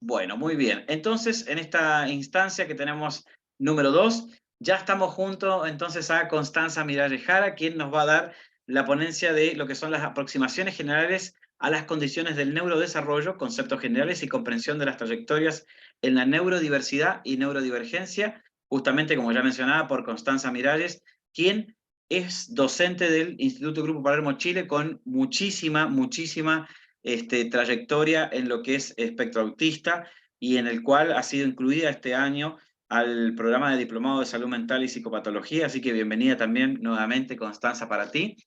Bueno, muy bien. Entonces, en esta instancia que tenemos número 2, ya estamos junto entonces a Constanza Miralles Jara, quien nos va a dar la ponencia de lo que son las aproximaciones generales a las condiciones del neurodesarrollo, conceptos generales y comprensión de las trayectorias en la neurodiversidad y neurodivergencia, justamente como ya mencionaba por Constanza Miralles, quien es docente del Instituto Grupo Palermo Chile con muchísima trayectoria en lo que es espectro autista y en el cual ha sido incluida este año al programa de Diplomado de Salud Mental y Psicopatología, así que bienvenida también nuevamente, Constanza, para ti.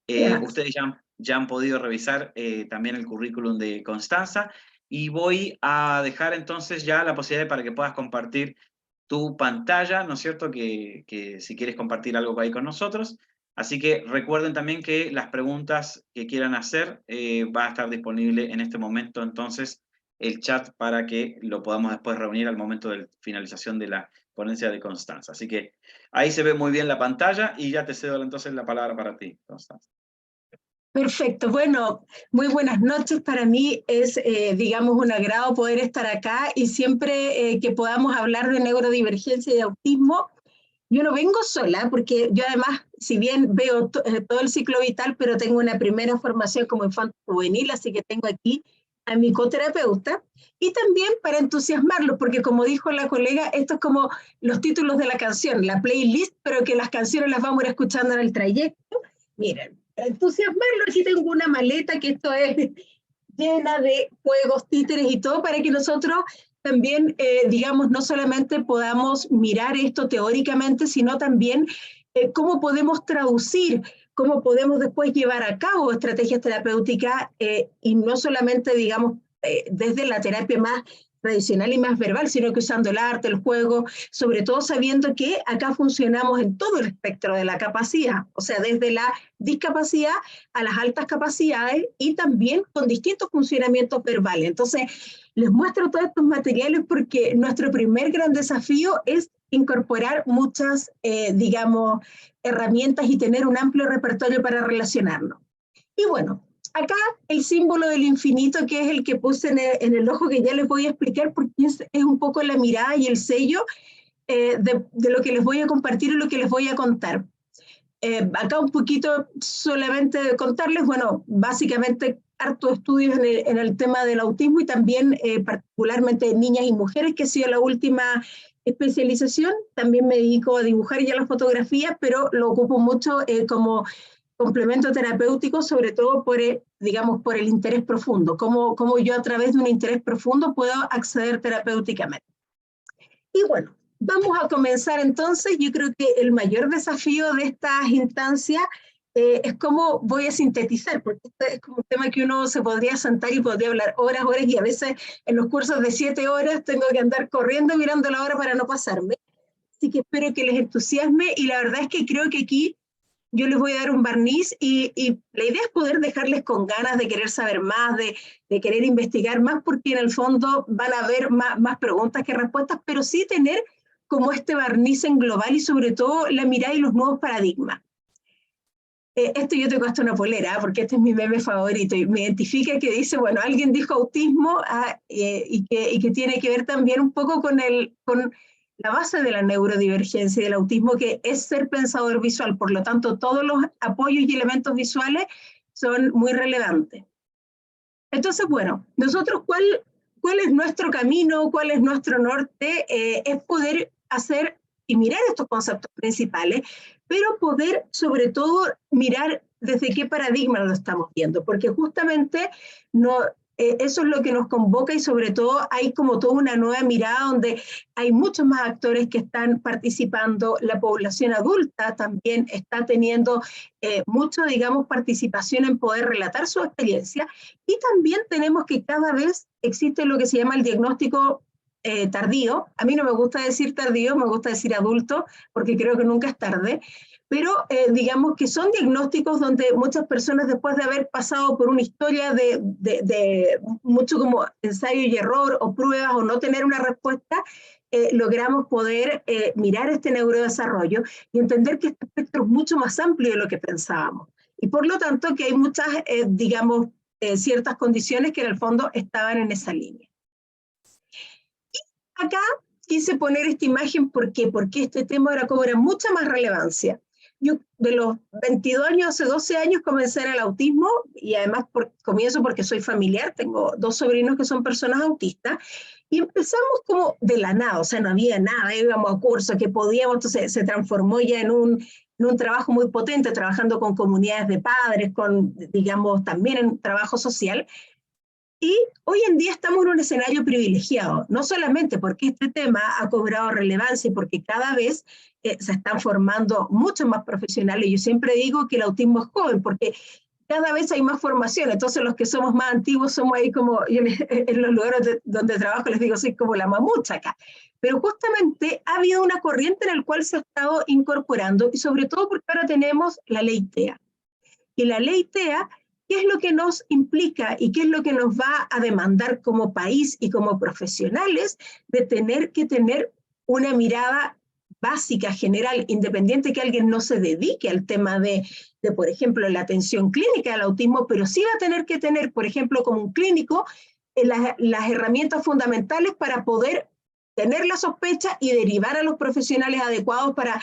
Gracias. Ustedes ya han podido revisar también el currículum de Constanza y voy a dejar entonces ya la posibilidad para que puedas compartir tu pantalla, ¿no es cierto? Que si quieres compartir algo ahí con nosotros. Así que recuerden también que las preguntas que quieran hacer va a estar disponible en este momento, entonces, el chat para que lo podamos después reunir al momento de finalización de la ponencia de Constanza. Así que ahí se ve muy bien la pantalla y ya te cedo entonces la palabra para ti, Constanza. Perfecto. Bueno, muy buenas noches. Para mí es, digamos, un agrado poder estar acá y siempre que podamos hablar de neurodivergencia y de autismo, yo no vengo sola porque yo además, si bien veo todo el ciclo vital, pero tengo una primera formación como infanto juvenil, así que tengo aquí a mi coterapeuta y también para entusiasmarlos, porque como dijo la colega, esto es como los títulos de la canción, la playlist, pero que las canciones las vamos a ir escuchando en el trayecto. Miren, para entusiasmarlo, aquí tengo una maleta que esto es llena de juegos, títeres y todo para que nosotros también, digamos, no solamente podamos mirar esto teóricamente, sino también cómo podemos traducir, cómo podemos después llevar a cabo estrategias terapéuticas y no solamente, digamos, desde la terapia más tradicional y más verbal, sino que usando el arte, el juego, sobre todo sabiendo que acá funcionamos en todo el espectro de la capacidad, o sea, desde la discapacidad a las altas capacidades y también con distintos funcionamientos verbales. Entonces, les muestro todos estos materiales porque nuestro primer gran desafío es incorporar muchas, digamos, herramientas y tener un amplio repertorio para relacionarnos. Y bueno, acá el símbolo del infinito, que es el que puse en el ojo, que ya les voy a explicar porque es un poco la mirada y el sello de lo que les voy a compartir y lo que les voy a contar. Acá un poquito solamente contarles, bueno, básicamente harto estudios en el tema del autismo y también particularmente niñas y mujeres, que ha sido la última especialización. También me dedico a dibujar y a la fotografía, pero lo ocupo mucho como complemento terapéutico, sobre todo por, digamos, por el interés profundo, cómo yo a través de un interés profundo puedo acceder terapéuticamente. Y bueno, vamos a comenzar entonces. Yo creo que el mayor desafío de estas instancias es cómo voy a sintetizar, porque este es como un tema que uno se podría sentar y podría hablar horas, y a veces en los cursos de 7 horas tengo que andar corriendo mirando la hora para no pasarme. Así que espero que les entusiasme y la verdad es que creo que aquí yo les voy a dar un barniz y la idea es poder dejarles con ganas de querer saber más, de querer investigar más, porque en el fondo van a haber más preguntas que respuestas, pero sí tener como este barniz en global y sobre todo la mirada y los nuevos paradigmas. Esto yo tengo hasta una polera, porque este es mi meme favorito y me identifica que dice, bueno, alguien dijo autismo y que tiene que ver también un poco con la base de la neurodivergencia y del autismo, que es ser pensador visual. Por lo tanto, todos los apoyos y elementos visuales son muy relevantes. Entonces, bueno, nosotros, ¿cuál es nuestro camino? ¿Cuál es nuestro norte? Es poder hacer y mirar estos conceptos principales, pero poder sobre todo mirar desde qué paradigma lo estamos viendo, porque justamente no, eso es lo que nos convoca y sobre todo hay como toda una nueva mirada donde hay muchos más actores que están participando, la población adulta también está teniendo mucho, digamos, participación en poder relatar su experiencia y también tenemos que cada vez existe lo que se llama el diagnóstico tardío. A mí no me gusta decir tardío, me gusta decir adulto, porque creo que nunca es tarde, pero digamos que son diagnósticos donde muchas personas después de haber pasado por una historia de mucho como ensayo y error o pruebas o no tener una respuesta, logramos poder mirar este neurodesarrollo y entender que este espectro es mucho más amplio de lo que pensábamos. Y por lo tanto que hay muchas, digamos, ciertas condiciones que en el fondo estaban en esa línea. Acá quise poner esta imagen, ¿por qué? Porque este tema ahora cobra mucha más relevancia. Yo de los 22 años, hace 12 años comencé en el autismo, y además comienzo porque soy familiar, tengo 2 sobrinos que son personas autistas, y empezamos como de la nada, o sea, no había nada, íbamos a cursos que podíamos, entonces se transformó ya en un trabajo muy potente, trabajando con comunidades de padres, con, digamos, también en trabajo social. Y hoy en día estamos en un escenario privilegiado, no solamente porque este tema ha cobrado relevancia y porque cada vez se están formando muchos más profesionales. Yo siempre digo que el autismo es joven, porque cada vez hay más formación, entonces los que somos más antiguos somos ahí como, yo en los lugares donde trabajo les digo, soy como la mamucha acá. Pero justamente ha habido una corriente en la cual se ha estado incorporando, y sobre todo porque ahora tenemos la ley TEA. Y la ley TEA, ¿qué es lo que nos implica y qué es lo que nos va a demandar como país y como profesionales? De tener que tener una mirada básica, general, independiente que alguien no se dedique al tema de, por ejemplo, la atención clínica del autismo, pero sí va a tener que tener, por ejemplo, como un clínico, las herramientas fundamentales para poder tener la sospecha y derivar a los profesionales adecuados para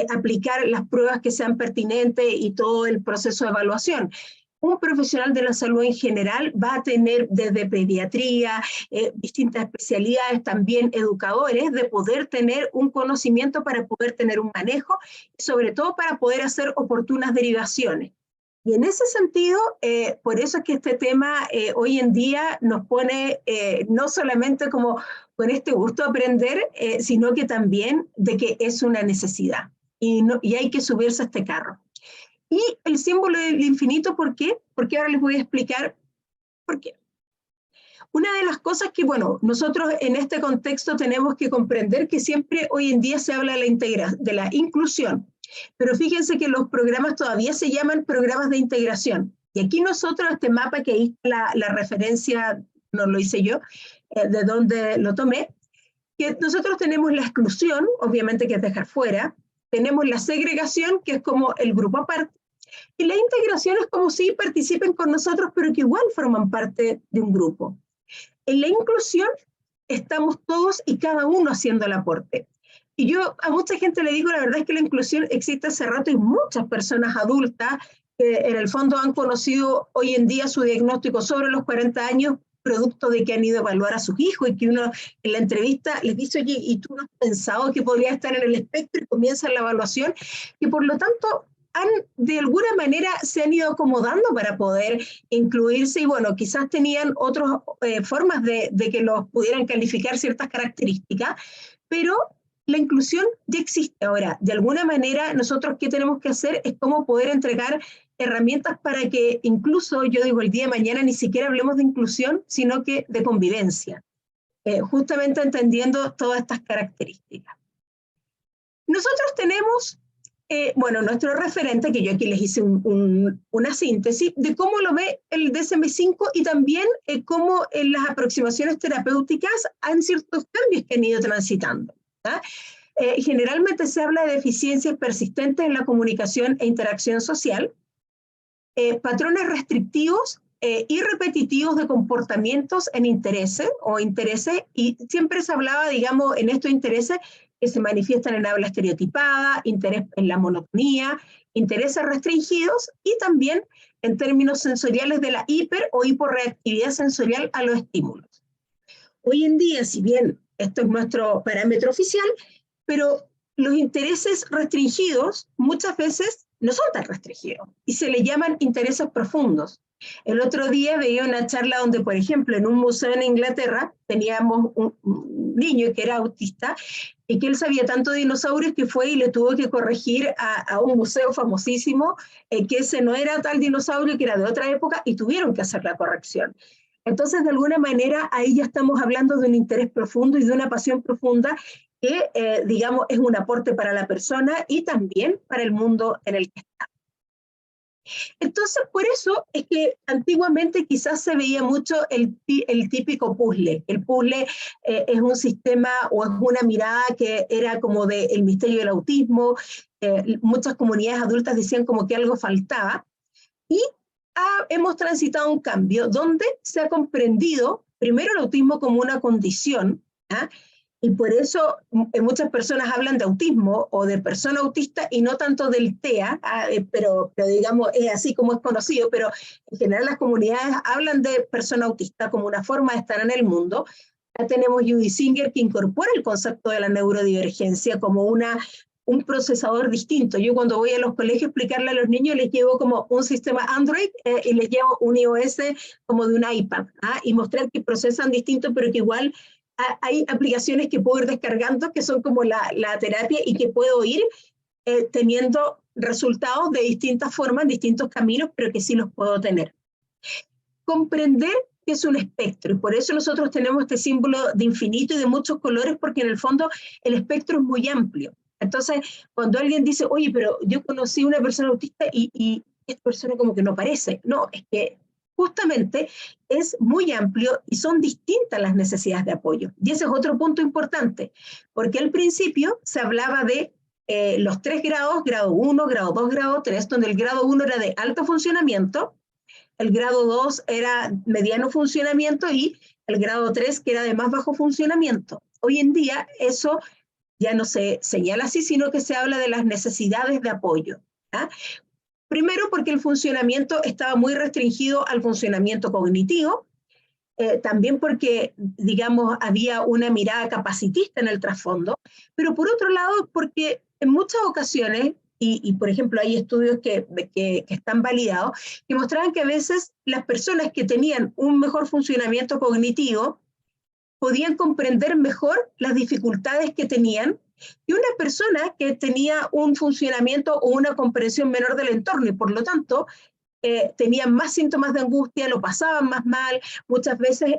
aplicar las pruebas que sean pertinentes y todo el proceso de evaluación. Un profesional de la salud en general va a tener desde pediatría, distintas especialidades, también educadores, de poder tener un conocimiento para poder tener un manejo, y sobre todo para poder hacer oportunas derivaciones. Y en ese sentido, por eso es que este tema hoy en día nos pone no solamente como con este gusto de aprender, sino que también de que es una necesidad y hay que subirse a este carro. Y el símbolo del infinito, ¿por qué? Porque ahora les voy a explicar por qué. Una de las cosas que, bueno, nosotros en este contexto tenemos que comprender que siempre hoy en día se habla de la inclusión, pero fíjense que los programas todavía se llaman programas de integración. Y aquí nosotros, este mapa que ahí está la referencia, no lo hice yo, de donde lo tomé, que nosotros tenemos la exclusión, obviamente que es dejar fuera, tenemos la segregación, que es como el grupo aparte, y la integración es como si participen con nosotros, pero que igual forman parte de un grupo. En la inclusión estamos todos y cada uno haciendo el aporte. Y yo a mucha gente le digo, la verdad es que la inclusión existe hace rato, y muchas personas adultas que en el fondo han conocido hoy en día su diagnóstico sobre los 40 años, producto de que han ido a evaluar a sus hijos, y que uno en la entrevista les dice, oye, ¿y tú no has pensado que podría estar en el espectro? Y comienza la evaluación, y por lo tanto de alguna manera se han ido acomodando para poder incluirse, y bueno, quizás tenían otras formas de que los pudieran calificar ciertas características, pero la inclusión ya existe. Ahora, de alguna manera, nosotros qué tenemos que hacer es cómo poder entregar herramientas para que incluso, yo digo, el día de mañana ni siquiera hablemos de inclusión, sino que de convivencia, justamente entendiendo todas estas características. Nosotros tenemos bueno, nuestro referente, que yo aquí les hice una síntesis de cómo lo ve el DSM-5, y también cómo en las aproximaciones terapéuticas han ciertos cambios que han ido transitando. Generalmente se habla de deficiencias persistentes en la comunicación e interacción social, patrones restrictivos y repetitivos de comportamientos en intereses, y siempre se hablaba, digamos, en estos intereses que se manifiestan en habla estereotipada, interés en la monotonía, intereses restringidos, y también en términos sensoriales de la hiper o hiporreactividad sensorial a los estímulos. Hoy en día, si bien esto es nuestro parámetro oficial, pero los intereses restringidos muchas veces no son tan restringidos y se le llaman intereses profundos. El otro día veía una charla donde, por ejemplo, en un museo en Inglaterra teníamos un niño que era autista, y que él sabía tanto de dinosaurios que fue y le tuvo que corregir a un museo famosísimo que ese no era tal dinosaurio, que era de otra época, y tuvieron que hacer la corrección. Entonces, de alguna manera, ahí ya estamos hablando de un interés profundo y de una pasión profunda que, digamos, es un aporte para la persona y también para el mundo en el que está. Entonces, por eso es que antiguamente quizás se veía mucho el típico puzzle. El puzzle es un sistema o es una mirada que era como del misterio del autismo. Muchas comunidades adultas decían como que algo faltaba. Y hemos transitado un cambio donde se ha comprendido primero el autismo como una condición, Y por eso muchas personas hablan de autismo o de persona autista y no tanto del TEA, pero digamos es así como es conocido, pero en general las comunidades hablan de persona autista como una forma de estar en el mundo. Ya tenemos Judy Singer que incorpora el concepto de la neurodivergencia como un procesador distinto. Yo cuando voy a los colegios a explicarle a los niños les llevo como un sistema Android y les llevo un iOS como de un iPad, y mostrar que procesan distinto, pero que igual hay aplicaciones que puedo ir descargando que son como la terapia y que puedo ir teniendo resultados de distintas formas, distintos caminos, pero que sí los puedo tener. Comprender que es un espectro, y por eso nosotros tenemos este símbolo de infinito y de muchos colores, porque en el fondo el espectro es muy amplio. Entonces, cuando alguien dice, oye, pero yo conocí una persona autista y esta persona como que no parece, no, es que justamente es muy amplio y son distintas las necesidades de apoyo. Y ese es otro punto importante, porque al principio se hablaba de los 3 grados, grado 1, grado 2, grado 3, donde el grado 1 era de alto funcionamiento, el grado 2 era mediano funcionamiento y el grado 3 que era de más bajo funcionamiento. Hoy en día eso ya no se señala así, sino que se habla de las necesidades de apoyo. Primero porque el funcionamiento estaba muy restringido al funcionamiento cognitivo, también porque, digamos, había una mirada capacitista en el trasfondo, pero por otro lado porque en muchas ocasiones, y por ejemplo hay estudios que están validados, que mostraban que a veces las personas que tenían un mejor funcionamiento cognitivo podían comprender mejor las dificultades que tenían y una persona que tenía un funcionamiento o una comprensión menor del entorno y por lo tanto tenían más síntomas de angustia, lo pasaban más mal, muchas veces,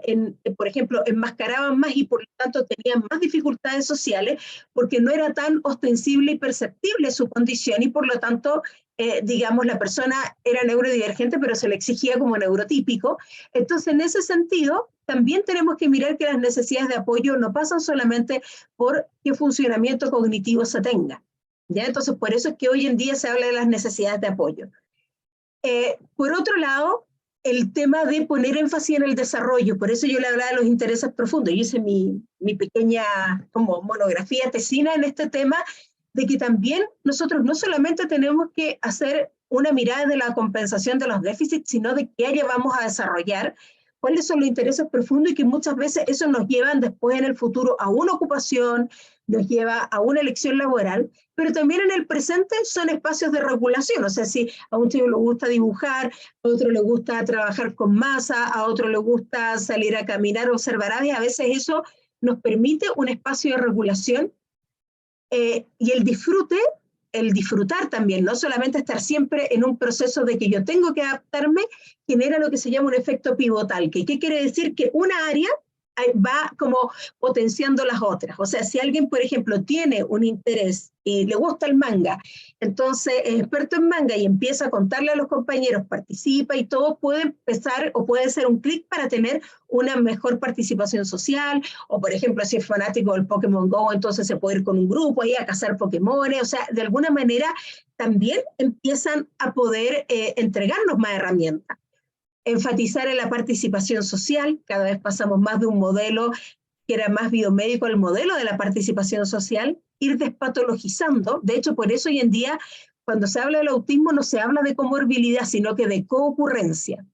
por ejemplo, enmascaraban más y por lo tanto tenían más dificultades sociales porque no era tan ostensible y perceptible su condición y por lo tanto, digamos, la persona era neurodivergente pero se le exigía como neurotípico. Entonces, en ese sentido, también tenemos que mirar que las necesidades de apoyo no pasan solamente por qué funcionamiento cognitivo se tenga. ¿Ya? Entonces, por eso es que hoy en día se habla de las necesidades de apoyo. Por otro lado, el tema de poner énfasis en el desarrollo, por eso yo le hablaba de los intereses profundos. Yo hice mi pequeña como monografía tesina en este tema, de que también nosotros no solamente tenemos que hacer una mirada de la compensación de los déficits, sino de qué área vamos a desarrollar, cuáles son los intereses profundos y que muchas veces eso nos llevan después en el futuro a una ocupación, nos lleva a una elección laboral, pero también en el presente son espacios de regulación, o sea, si a un chico le gusta dibujar, a otro le gusta trabajar con masa, a otro le gusta salir a caminar, observar aves, a veces eso nos permite un espacio de regulación y el disfrutar también, no solamente estar siempre en un proceso de que yo tengo que adaptarme, genera lo que se llama un efecto pivotal, que ¿qué quiere decir? Que una área va como potenciando las otras. O sea, si alguien, por ejemplo, tiene un interés y le gusta el manga, entonces es experto en manga y empieza a contarle a los compañeros, participa y todo puede empezar o puede ser un clic para tener una mejor participación social, o por ejemplo, si es fanático del Pokémon Go, entonces se puede ir con un grupo ahí a cazar Pokémones, o sea, de alguna manera también empiezan a poder entregarnos más herramientas. Enfatizar en la participación social, cada vez pasamos más de un modelo que era más biomédico al modelo de la participación social, ir despatologizando, de hecho por eso hoy en día cuando se habla del autismo no se habla de comorbilidad, sino que de coocurrencia.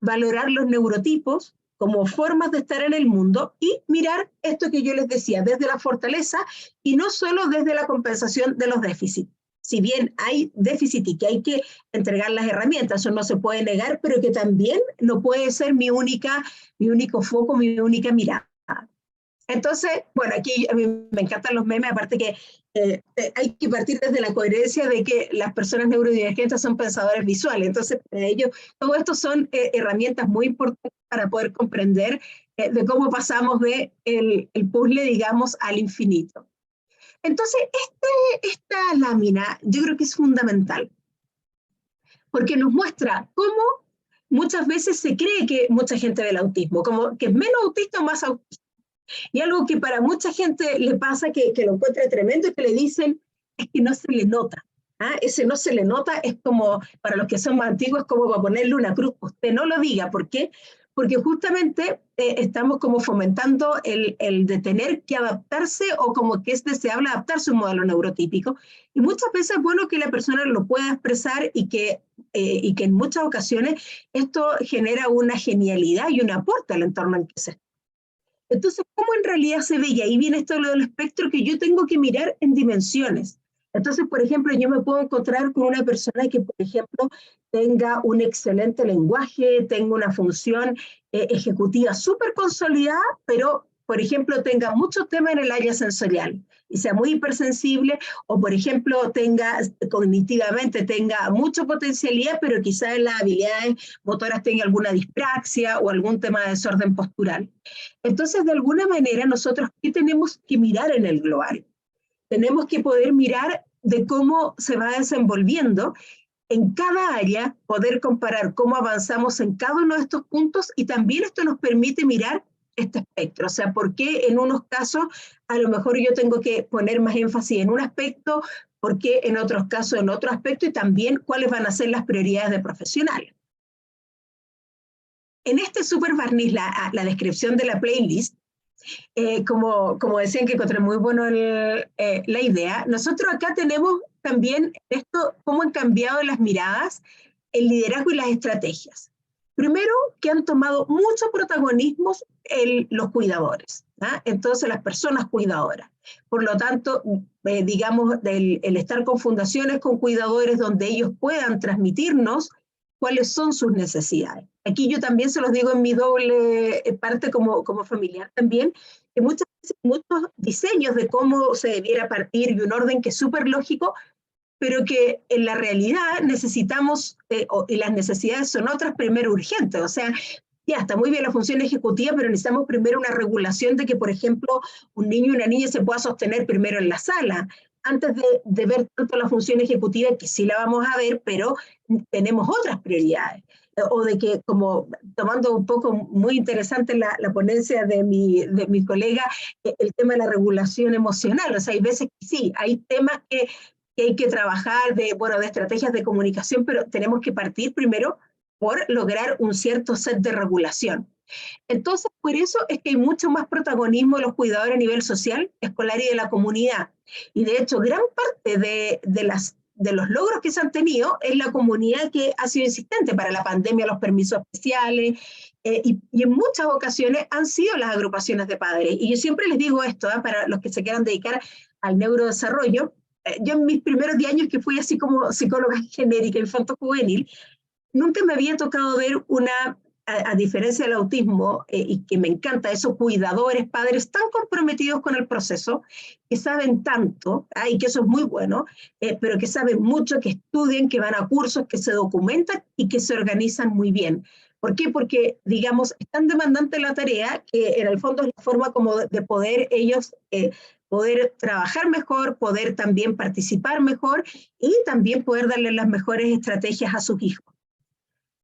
Valorar los neurotipos como formas de estar en el mundo y mirar esto que yo les decía, desde la fortaleza y no solo desde la compensación de los déficits. Si bien hay déficit y que hay que entregar las herramientas, eso no se puede negar, pero que también no puede ser mi único foco, mi única mirada. Entonces, bueno, aquí a mí me encantan los memes, aparte que hay que partir desde la coherencia de que las personas neurodivergentes son pensadores visuales, entonces ellos, todo esto son herramientas muy importantes para poder comprender de cómo pasamos de el puzzle, digamos, al infinito. Entonces, esta lámina yo creo que es fundamental, porque nos muestra cómo muchas veces se cree que mucha gente ve el autismo, como que es menos autista o más autista. Y algo que para mucha gente le pasa, que lo encuentra tremendo, es que le dicen, es que no se le nota. Ese no se le nota es como, para los que son más antiguos, como para ponerle una cruz. Usted no lo diga. ¿Por qué? porque justamente estamos como fomentando el de tener que adaptarse o como que es deseable adaptarse a un modelo neurotípico. Y muchas veces es bueno que la persona lo pueda expresar y que en muchas ocasiones esto genera una genialidad y un aporte al entorno en que se está. Entonces, ¿cómo en realidad se ve? Y ahí viene esto lo del espectro que yo tengo que mirar en dimensiones. Entonces, por ejemplo, yo me puedo encontrar con una persona que, por ejemplo, tenga un excelente lenguaje, tenga una función ejecutiva súper consolidada, pero, por ejemplo, tenga mucho tema en el área sensorial y sea muy hipersensible, o, por ejemplo, tenga cognitivamente, tenga mucha potencialidad, pero quizás en las habilidades motoras tenga alguna dispraxia o algún tema de desorden postural. Entonces, de alguna manera, nosotros, ¿qué tenemos que mirar en el global? Tenemos que poder mirar de cómo se va desenvolviendo en cada área, poder comparar cómo avanzamos en cada uno de estos puntos, y también esto nos permite mirar este espectro, o sea, por qué en unos casos a lo mejor yo tengo que poner más énfasis en un aspecto, por qué en otros casos en otro aspecto, y también cuáles van a ser las prioridades de profesionales. En este super barniz, la descripción de la playlist, como decían que encontré muy bueno la idea, nosotros acá tenemos también esto, cómo han cambiado las miradas, el liderazgo y las estrategias. Primero, que han tomado mucho protagonismo los cuidadores, ¿ah? Entonces las personas cuidadoras. Por lo tanto, digamos, el estar con fundaciones, con cuidadores, donde ellos puedan transmitirnos cuáles son sus necesidades. Aquí yo también se los digo en mi doble parte como familiar también, que muchas veces muchos diseños de cómo se debiera partir y un orden que es súper lógico, pero que en la realidad necesitamos, y las necesidades son otras primero urgentes, o sea, ya está muy bien la función ejecutiva, pero necesitamos primero una regulación de que, por ejemplo, un niño y una niña se pueda sostener primero en la sala, antes de ver tanto la función ejecutiva, que sí la vamos a ver, pero tenemos otras prioridades. O de que, como tomando un poco muy interesante la ponencia de mi colega, el tema de la regulación emocional. O sea, hay veces que sí, hay temas que hay que trabajar de estrategias de comunicación, pero tenemos que partir primero por lograr un cierto set de regulación. Entonces, por eso es que hay mucho más protagonismo de los cuidadores a nivel social, escolar y de la comunidad. Y de hecho, gran parte de los logros que se han tenido es la comunidad que ha sido insistente. Para la pandemia, los permisos especiales, y en muchas ocasiones han sido las agrupaciones de padres. Y yo siempre les digo esto, para los que se quieran dedicar al neurodesarrollo. Yo en mis primeros 10 años que fui así como psicóloga genérica infanto-juvenil, nunca me había tocado ver a diferencia del autismo, y que me encanta, esos cuidadores, padres tan comprometidos con el proceso, que saben tanto, y que eso es muy bueno, pero que saben mucho, que estudian, que van a cursos, que se documentan y que se organizan muy bien. ¿Por qué? Porque, digamos, es tan demandante la tarea que en el fondo es la forma como de poder ellos poder trabajar mejor, poder también participar mejor y también poder darle las mejores estrategias a sus hijos.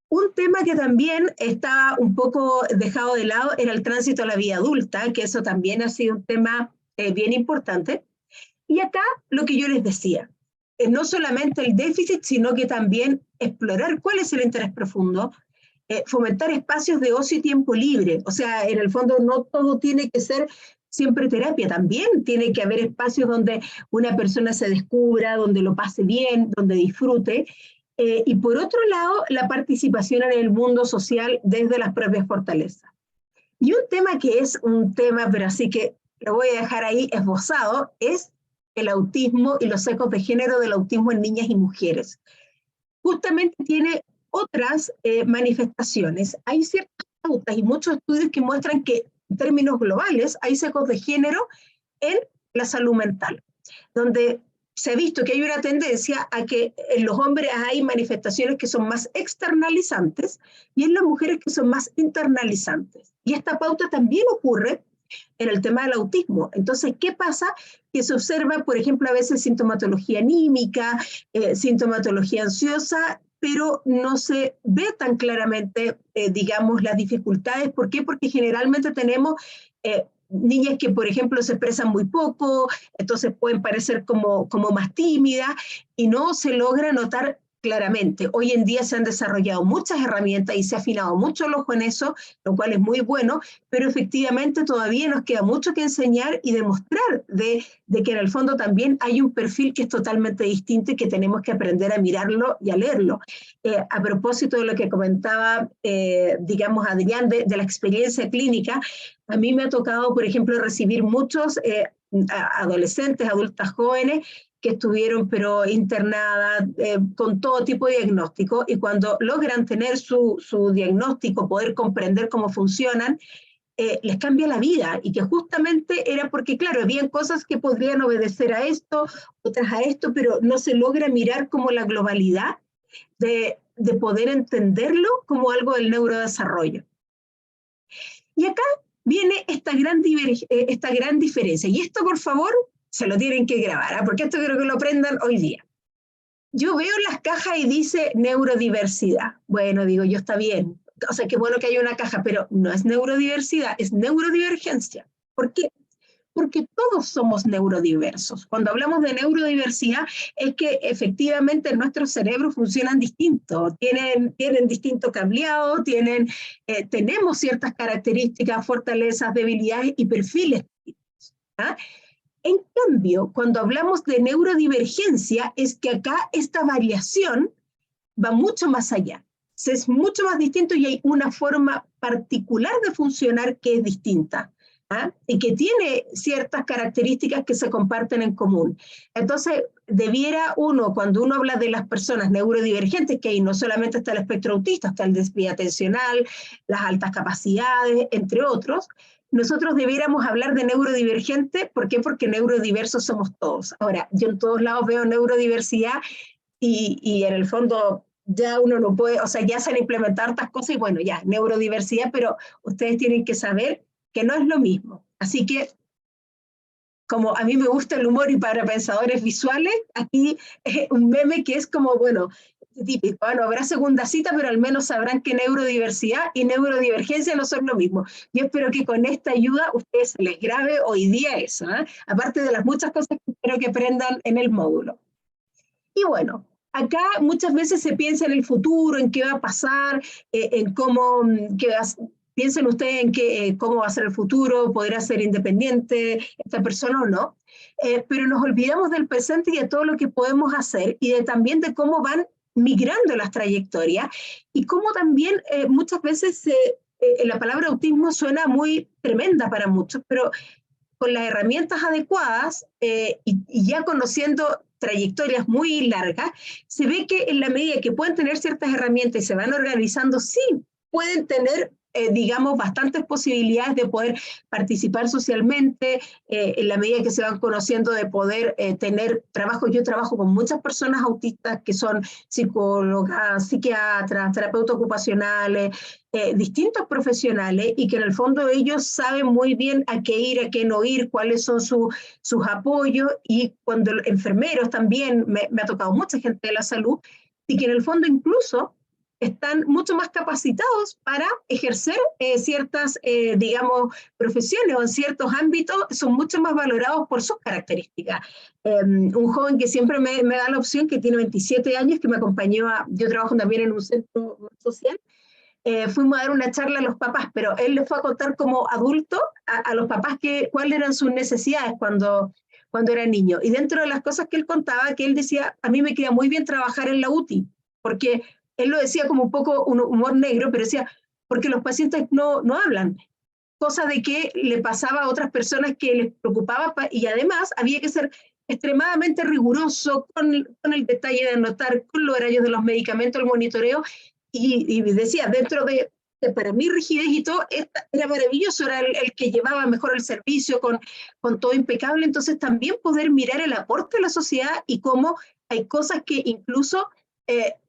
Un tema que también está un poco dejado de lado era el tránsito a la vida adulta, que eso también ha sido un tema bien importante. Y acá lo que yo les decía, no solamente el déficit, sino que también explorar cuál es el interés profundo, fomentar espacios de ocio y tiempo libre. O sea, en el fondo no todo tiene que ser siempre terapia, también tiene que haber espacios donde una persona se descubra, donde lo pase bien, donde disfrute. Y por otro lado, la participación en el mundo social desde las propias fortalezas. Y un tema que es un tema, pero así que lo voy a dejar ahí esbozado, es el autismo y los ecos de género del autismo en niñas y mujeres. Justamente tiene otras manifestaciones. Hay ciertas pautas y muchos estudios que muestran que en términos globales hay ecos de género en la salud mental, donde se ha visto que hay una tendencia a que en los hombres hay manifestaciones que son más externalizantes y en las mujeres que son más internalizantes. Y esta pauta también ocurre en el tema del autismo. Entonces, ¿qué pasa? Que se observa, por ejemplo, a veces sintomatología anímica, sintomatología ansiosa, pero no se ve tan claramente, digamos, las dificultades. ¿Por qué? Porque generalmente tenemos niñas que, por ejemplo, se expresan muy poco, entonces pueden parecer como más tímidas, y no se logra notar claramente. Hoy en día se han desarrollado muchas herramientas y se ha afinado mucho el ojo en eso, lo cual es muy bueno, pero efectivamente todavía nos queda mucho que enseñar y demostrar de que en el fondo también hay un perfil que es totalmente distinto y que tenemos que aprender a mirarlo y a leerlo. A propósito de lo que comentaba, digamos, Adrián, de la experiencia clínica, a mí me ha tocado, por ejemplo, recibir muchos adolescentes, adultas jóvenes, que estuvieron pero internadas con todo tipo de diagnóstico, y cuando logran tener su diagnóstico, poder comprender cómo funcionan, les cambia la vida, y que justamente era porque, claro, habían cosas que podrían obedecer a esto, otras a esto, pero no se logra mirar como la globalidad de poder entenderlo como algo del neurodesarrollo. Y acá viene esta gran diferencia, y esto, por favor, se lo tienen que grabar, porque esto quiero que lo aprendan hoy día. Yo veo las cajas y dice neurodiversidad. Bueno, digo yo, está bien. O sea, qué bueno que haya una caja, pero no es neurodiversidad, es neurodivergencia. ¿Por qué? Porque todos somos neurodiversos. Cuando hablamos de neurodiversidad, es que efectivamente nuestros cerebros funcionan distinto, tienen distinto cableado, tenemos ciertas características, fortalezas, debilidades y perfiles distintos. ¿Ah? En cambio, cuando hablamos de neurodivergencia, es que acá esta variación va mucho más allá. Es mucho más distinto y hay una forma particular de funcionar que es distinta. ¿Ah? Y que tiene ciertas características que se comparten en común. Entonces, debiera uno, cuando uno habla de las personas neurodivergentes, que ahí no solamente está el espectro autista, está el desvío atencional, las altas capacidades, entre otros, nosotros debiéramos hablar de neurodivergente. ¿Por qué? Porque neurodiversos somos todos. Ahora, yo en todos lados veo neurodiversidad y en el fondo ya uno no puede, o sea, ya se han implementado estas cosas y bueno, ya, neurodiversidad, pero ustedes tienen que saber que no es lo mismo. Así que, como a mí me gusta el humor y para pensadores visuales, aquí un meme que es como, bueno, típico, no habrá segunda cita, pero al menos sabrán que neurodiversidad y neurodivergencia no son lo mismo. Yo espero que con esta ayuda a ustedes se les grabe hoy día eso, aparte de las muchas cosas que espero que aprendan en el módulo. Y bueno, acá muchas veces se piensa en el futuro, en qué va a pasar, en cómo, piensen ustedes en cómo va a ser el futuro, podrá ser independiente esta persona o no, pero nos olvidamos del presente y de todo lo que podemos hacer y también de cómo van migrando las trayectorias y cómo también muchas veces la palabra autismo suena muy tremenda para muchos, pero con las herramientas adecuadas y ya conociendo trayectorias muy largas, se ve que en la medida que pueden tener ciertas herramientas y se van organizando, sí pueden tener, digamos, bastantes posibilidades de poder participar socialmente, en la medida que se van conociendo, de poder tener trabajo. Yo trabajo con muchas personas autistas que son psicólogas, psiquiatras, terapeutas ocupacionales, distintos profesionales, y que en el fondo ellos saben muy bien a qué ir, a qué no ir, cuáles son sus apoyos, y cuando enfermeros también, me ha tocado mucha gente de la salud, y que en el fondo incluso están mucho más capacitados para ejercer ciertas, digamos, profesiones, o en ciertos ámbitos son mucho más valorados por sus características. Un joven que siempre me da la opción, que tiene 27 años, que me acompañó yo trabajo también en un centro social, fuimos a dar una charla a los papás, pero él les fue a contar como adulto a los papás cuáles eran sus necesidades cuando era niño. Y dentro de las cosas que él contaba, que él decía, a mí me queda muy bien trabajar en la UTI, porque él lo decía como un poco un humor negro, pero decía, porque los pacientes no hablan, cosa de que le pasaba a otras personas que les preocupaba, y además había que ser extremadamente riguroso con el detalle de anotar, con los horarios de los medicamentos, el monitoreo, y decía, dentro de para mí rigidez y todo, era maravilloso, era el que llevaba mejor el servicio, con todo impecable. Entonces también poder mirar el aporte de la sociedad y cómo hay cosas que incluso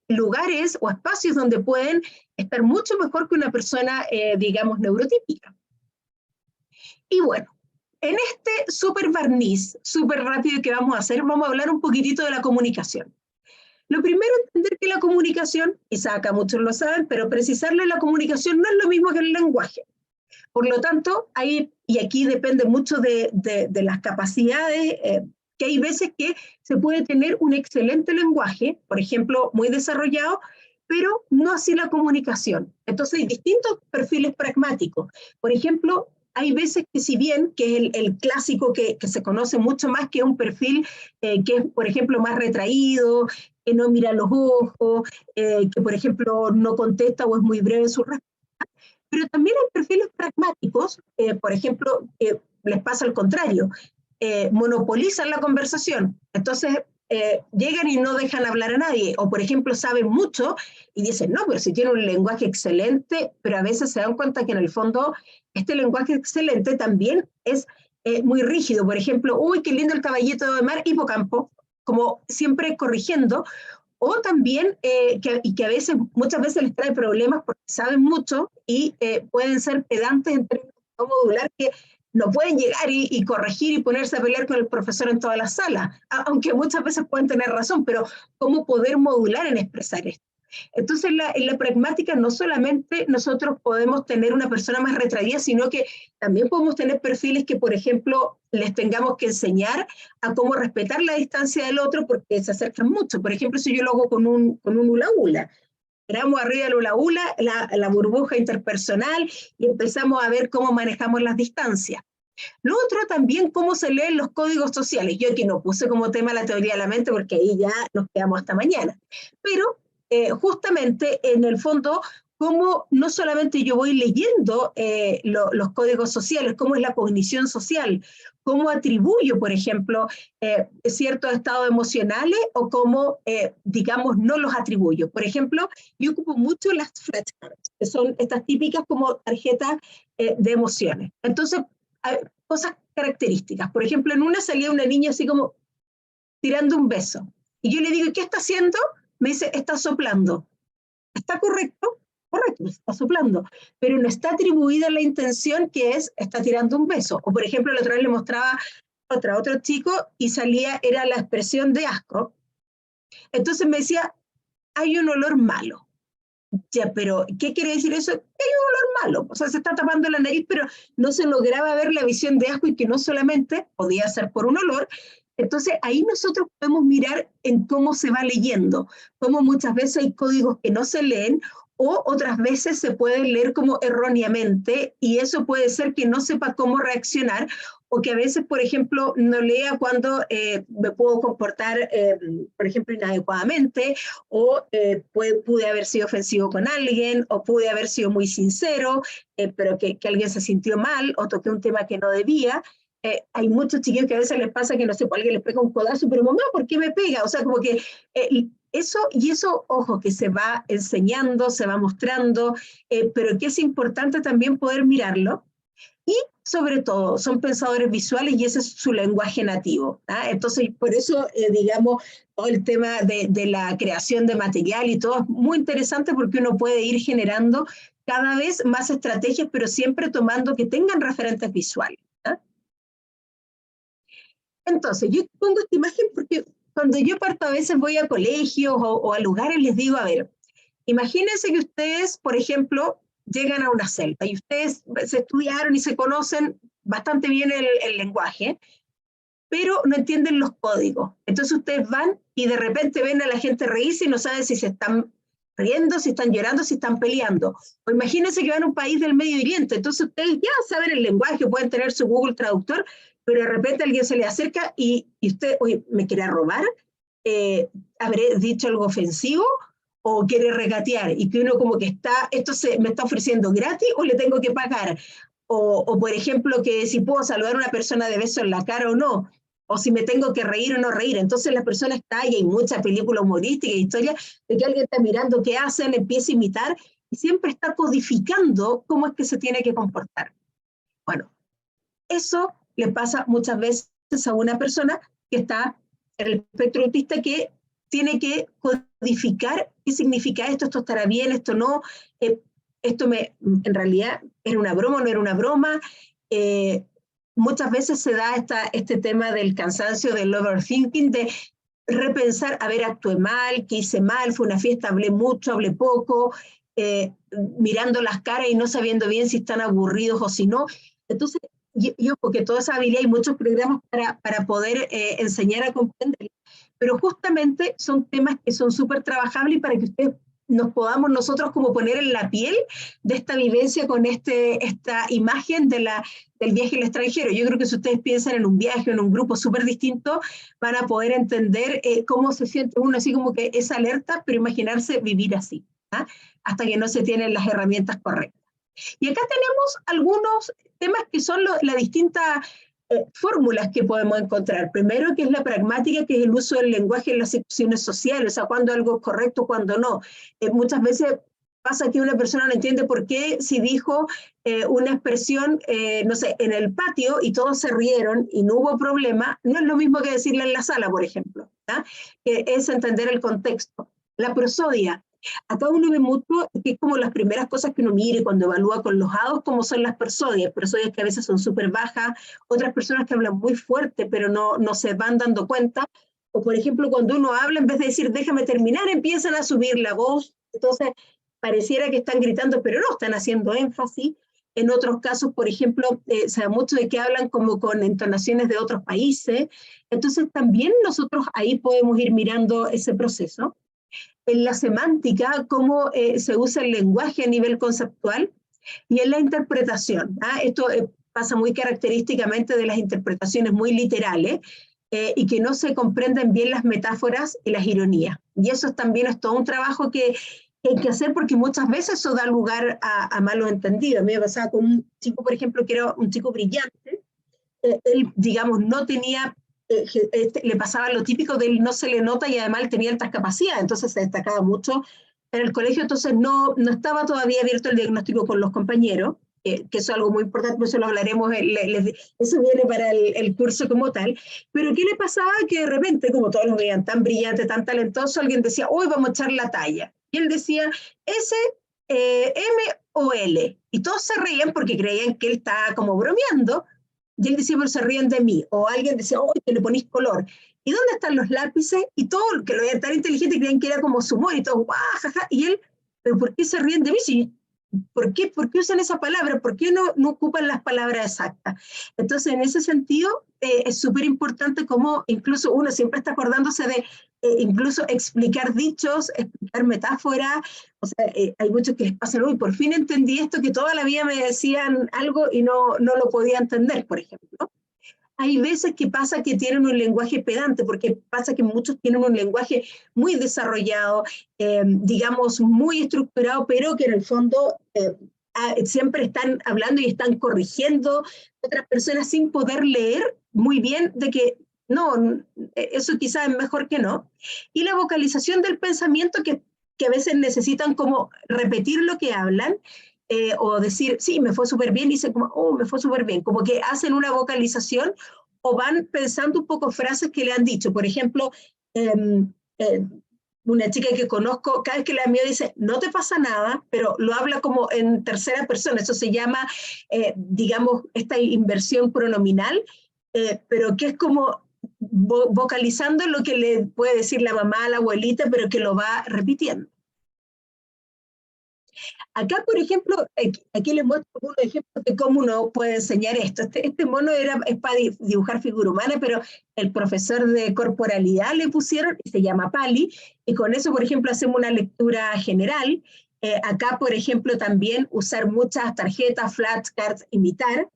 lugares o espacios donde pueden estar mucho mejor que una persona, digamos, neurotípica. Y bueno, en este súper barniz, súper rápido que vamos a hacer, vamos a hablar un poquitito de la comunicación. Lo primero, entender que la comunicación, quizá acá muchos lo saben, pero precisarle la comunicación no es lo mismo que el lenguaje. Por lo tanto, y aquí depende mucho de las capacidades que hay veces que se puede tener un excelente lenguaje, por ejemplo, muy desarrollado, pero no así la comunicación. Entonces hay distintos perfiles pragmáticos. Por ejemplo, hay veces que si bien, que es el clásico que se conoce mucho más, que un perfil que es, por ejemplo, más retraído, que no mira los ojos, que, por ejemplo, no contesta o es muy breve en su respuesta. Pero también hay perfiles pragmáticos, por ejemplo, que les pasa al contrario, monopolizan la conversación. Entonces, llegan y no dejan hablar a nadie, o por ejemplo saben mucho y dicen, no, pero si tiene un lenguaje excelente, pero a veces se dan cuenta que en el fondo este lenguaje excelente también es muy rígido. Por ejemplo, uy, qué lindo el caballito de mar, hipocampo, como siempre corrigiendo, o también que a veces, muchas veces les trae problemas porque saben mucho y pueden ser pedantes en términos de modular, que no pueden llegar y corregir y ponerse a pelear con el profesor en todas las salas, aunque muchas veces pueden tener razón, pero ¿cómo poder modular en expresar esto? Entonces, en la pragmática no solamente nosotros podemos tener una persona más retraída, sino que también podemos tener perfiles que, por ejemplo, les tengamos que enseñar a cómo respetar la distancia del otro porque se acercan mucho. Por ejemplo, si yo lo hago con un hula-hula, tiramos arriba del hula-hula la burbuja interpersonal y empezamos a ver cómo manejamos las distancias. Lo otro también, cómo se leen los códigos sociales. Yo aquí no puse como tema la teoría de la mente porque ahí ya nos quedamos hasta mañana. Pero justamente en el fondo, cómo no solamente yo voy leyendo los códigos sociales, cómo es la cognición social, cómo atribuyo, por ejemplo, ciertos estados emocionales o cómo, digamos, no los atribuyo. Por ejemplo, yo ocupo mucho las flashcards, que son estas típicas como tarjetas de emociones. Entonces, hay cosas características. Por ejemplo, en una salía una niña así como tirando un beso. Y yo le digo, ¿qué está haciendo? Me dice, está soplando. ¿Está correcto? Correcto, está soplando. Pero no está atribuida la intención que es, está tirando un beso. O por ejemplo, la otra vez le mostraba otro chico y salía, era la expresión de asco. Entonces me decía, hay un olor malo. Ya, pero ¿qué quiere decir eso? Hay un olor malo, o sea, se está tapando la nariz, pero no se lograba ver la visión de asco y que no solamente podía ser por un olor. Entonces, ahí nosotros podemos mirar en cómo se va leyendo, cómo muchas veces hay códigos que no se leen o otras veces se pueden leer como erróneamente y eso puede ser que no sepa cómo reaccionar o que a veces, por ejemplo, no lea cuando me puedo comportar, por ejemplo, inadecuadamente o pude haber sido ofensivo con alguien o pude haber sido muy sincero, pero que alguien se sintió mal o toqué un tema que no debía. Hay muchos chiquillos que a veces les pasa que, no sé, pues alguien les pega un codazo, pero mamá, ¿por qué me pega? O sea, como que eso, ojo, que se va enseñando, se va mostrando, pero que es importante también poder mirarlo. Y sobre todo, son pensadores visuales y ese es su lenguaje nativo. Entonces, por eso, digamos, todo el tema de la creación de material y todo es muy interesante porque uno puede ir generando cada vez más estrategias, pero siempre tomando que tengan referentes visuales. Entonces, yo pongo esta imagen porque cuando yo parto a veces voy a colegios o a lugares, les digo, a ver, imagínense que ustedes, por ejemplo, llegan a una selva y ustedes se estudiaron y se conocen bastante bien el lenguaje, pero no entienden los códigos. Entonces ustedes van y de repente ven a la gente reírse y no saben si se están riendo, si están llorando, si están peleando. O imagínense que van a un país del Medio Oriente, entonces ustedes ya saben el lenguaje, pueden tener su Google Traductor, pero de repente alguien se le acerca y usted, oye, ¿me quiere robar? ¿Habré dicho algo ofensivo? ¿O quiere regatear? Y que uno como que esto me está ofreciendo gratis o le tengo que pagar. O por ejemplo, que si puedo saludar a una persona de beso en la cara o no, o si me tengo que reír o no reír. Entonces la persona está, y hay muchas películas humorísticas, historias, de que alguien está mirando qué hacen, empieza a imitar, y siempre está codificando cómo es que se tiene que comportar. Bueno, eso le pasa muchas veces a una persona que está en el espectro autista, que tiene que codificar qué significa esto estará bien, esto no, en realidad era una broma o no era una broma. Muchas veces se da este tema del cansancio, del overthinking, de repensar, a ver, actué mal, qué hice mal, fue una fiesta, hablé mucho, hablé poco, mirando las caras y no sabiendo bien si están aburridos o si no. Entonces, porque toda esa habilidad hay muchos programas para poder enseñar a comprender, pero justamente son temas que son súper trabajables y para que ustedes nos podamos nosotros como poner en la piel de esta vivencia con esta imagen del viaje al extranjero. Yo creo que si ustedes piensan en un viaje o en un grupo súper distinto, van a poder entender cómo se siente uno así como que es alerta, pero imaginarse vivir así, ¿ah? Hasta que no se tienen las herramientas correctas. Y acá tenemos algunos temas que son las distintas fórmulas que podemos encontrar. Primero, que es la pragmática, que es el uso del lenguaje en las situaciones sociales, o sea, cuando algo es correcto, cuando no. Muchas veces pasa que una persona no entiende por qué si dijo una expresión, no sé, en el patio y todos se rieron y no hubo problema, no es lo mismo que decirla en la sala, por ejemplo, ¿ah? Es entender el contexto. La prosodia. Acá uno ve mucho que es como las primeras cosas que uno mire cuando evalúa con los hados, como son las prosodias que a veces son súper bajas, otras personas que hablan muy fuerte pero no se van dando cuenta, o por ejemplo cuando uno habla en vez de decir déjame terminar, empiezan a subir la voz, entonces pareciera que están gritando pero no, están haciendo énfasis. En otros casos, por ejemplo, se da mucho de que hablan como con entonaciones de otros países, entonces también nosotros ahí podemos ir mirando ese proceso. En la semántica, cómo se usa el lenguaje a nivel conceptual, y en la interpretación. Esto pasa muy característicamente de las interpretaciones muy literales y que no se comprenden bien las metáforas y las ironías. Y eso también es todo un trabajo que hay que hacer porque muchas veces eso da lugar a malos entendidos. A mí me pasaba con un chico, por ejemplo, que era un chico brillante, él, digamos, no tenía, le pasaba lo típico de él no se le nota y además él tenía altas capacidades, entonces se destacaba mucho en el colegio, entonces no estaba todavía abierto el diagnóstico con los compañeros, que eso es algo muy importante, eso lo hablaremos, eso viene para el curso como tal, pero ¿qué le pasaba? Que de repente, como todos lo veían tan brillante, tan talentoso, alguien decía, hoy vamos a echar la talla, y él decía, S, M o L, y todos se reían porque creían que él estaba como bromeando, y él decía, pero se ríen de mí. O alguien decía, oh, que le ponís color. ¿Y dónde están los lápices? Y todo, que lo veían tan inteligente, creían que era como su humor y todo, guau, jaja. Y él, pero ¿por qué se ríen de mí? Sí, ¿por qué usan esa palabra? ¿Por qué no ocupan las palabras exactas? Entonces, en ese sentido, es súper importante como incluso uno siempre está acordándose de incluso explicar dichos, explicar metáforas. O sea, hay muchos que les pasan, uy, por fin entendí esto, que toda la vida me decían algo y no lo podía entender, por ejemplo. Hay veces que pasa que tienen un lenguaje pedante, porque pasa que muchos tienen un lenguaje muy desarrollado, digamos, muy estructurado, pero que en el fondo siempre están hablando y están corrigiendo a otras personas sin poder leer muy bien de que no, eso quizás es mejor que no. Y la vocalización del pensamiento que a veces necesitan como repetir lo que hablan, o decir, sí, me fue súper bien, y dicen como, oh, me fue súper bien, como que hacen una vocalización o van pensando un poco frases que le han dicho. Por ejemplo, una chica que conozco, cada vez que la miro dice, no te pasa nada, pero lo habla como en tercera persona. Eso se llama, digamos, esta inversión pronominal, pero que es como vocalizando lo que le puede decir la mamá, la abuelita, pero que lo va repitiendo. Acá, por ejemplo, aquí les muestro unos ejemplos de cómo uno puede enseñar esto. Este mono es para dibujar figura humana, pero el profesor de corporalidad le pusieron, y se llama Pali, y con eso, por ejemplo, hacemos una lectura general. Acá, por ejemplo, también usar muchas tarjetas, flashcards, imitar.